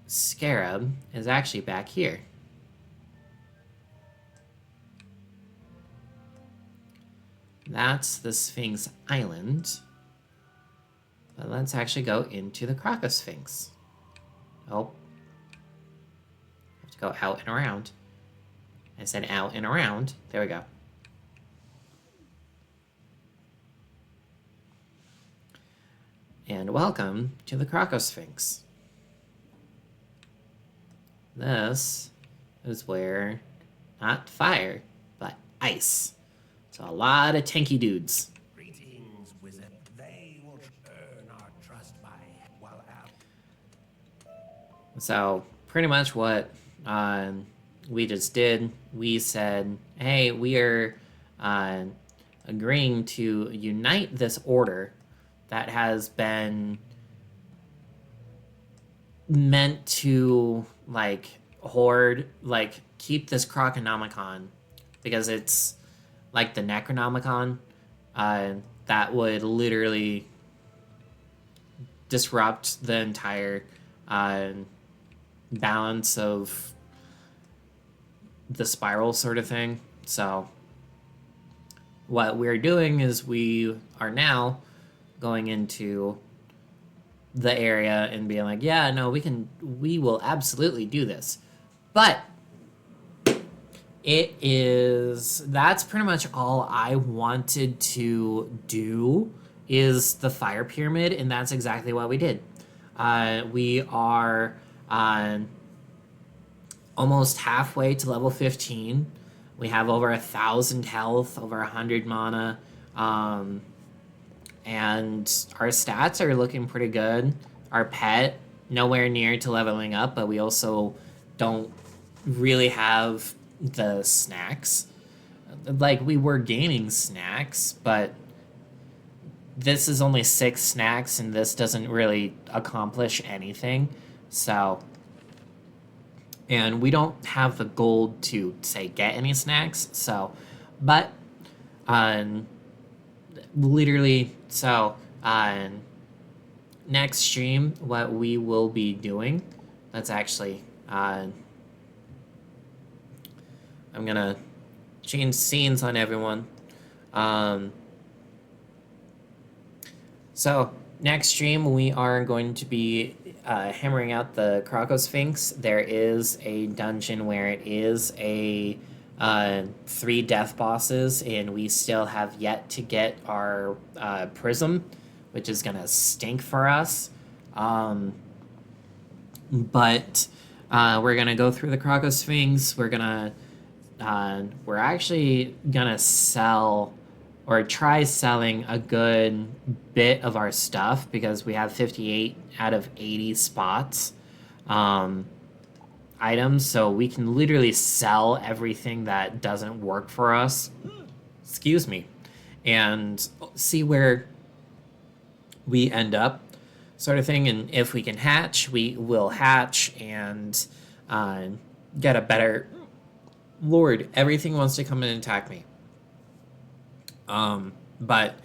scarab is actually back here. That's the Sphinx Island. But let's actually go into the Krokosphinx. Oh. Have to go out and around. I said out and around. There we go. And welcome to the Krokosphinx. This is where, not fire, but ice. So a lot of tanky dudes. Greetings, So pretty much what we just did, we said, hey, we are agreeing to unite this order that has been meant to like hoard, like keep this Krokonomicon, because it's like the Necronomicon that would literally disrupt the entire balance of the spiral sort of thing. So what we're doing is we are now going into the area and being like, yeah, no, we will absolutely do this. But that's pretty much all I wanted to do, is the fire pyramid, and that's exactly what we did. We are almost halfway to level 15. We have over 1,000 health, over 100 mana, and our stats are looking pretty good. Our pet, nowhere near to leveling up, but we also don't really have the snacks. Like, we were gaining snacks, but this is only 6 snacks, and this doesn't really accomplish anything. So, and we don't have the gold to, say, get any snacks. So, but, literally, so, next stream, what we will be doing, let's actually, I'm gonna change scenes on everyone. So next stream, we are going to be hammering out the Krokosphinx. There is a dungeon where it is a 3 death bosses, and we still have yet to get our prism, which is gonna stink for us. But we're gonna go through the Krokosphinx. We're actually gonna sell, or try selling, a good bit of our stuff, because we have 58 out of 80 spots items, so we can literally sell everything that doesn't work for us, excuse me, and see where we end up, sort of thing. And if we can hatch, we will hatch and get a better... Lord, everything wants to come in and attack me. But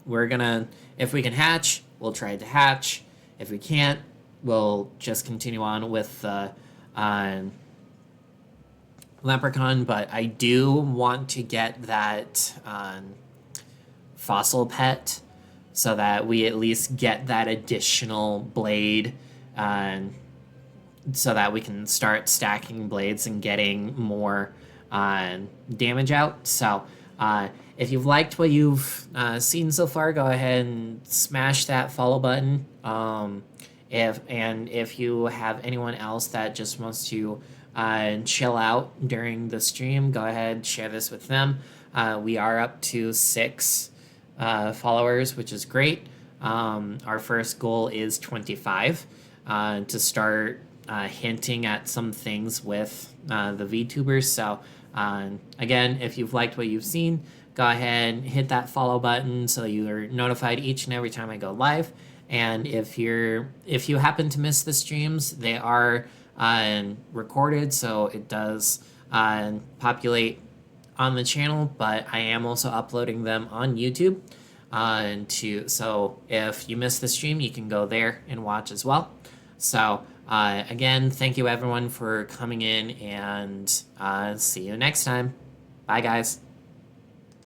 we're gonna, if we can hatch, we'll try to hatch. If we can't, we'll just continue on with the leprechaun. But I do want to get that fossil pet, so that we at least get that additional blade, so that we can start stacking blades and getting more damage out. So if you've liked what you've seen so far, go ahead and smash that follow button. If you have anyone else that just wants to chill out during the stream, go ahead and share this with them. We are up to 6 followers, which is great. Our first goal is 25 to start hinting at some things with the VTubers. So again, if you've liked what you've seen, go ahead and hit that follow button so you are notified each and every time I go live. And if you happen to miss the streams, they are recorded, so it does populate on the channel, but I am also uploading them on YouTube. So if you miss the stream, you can go there and watch as well. So again, thank you everyone for coming in, and see you next time. Bye, guys.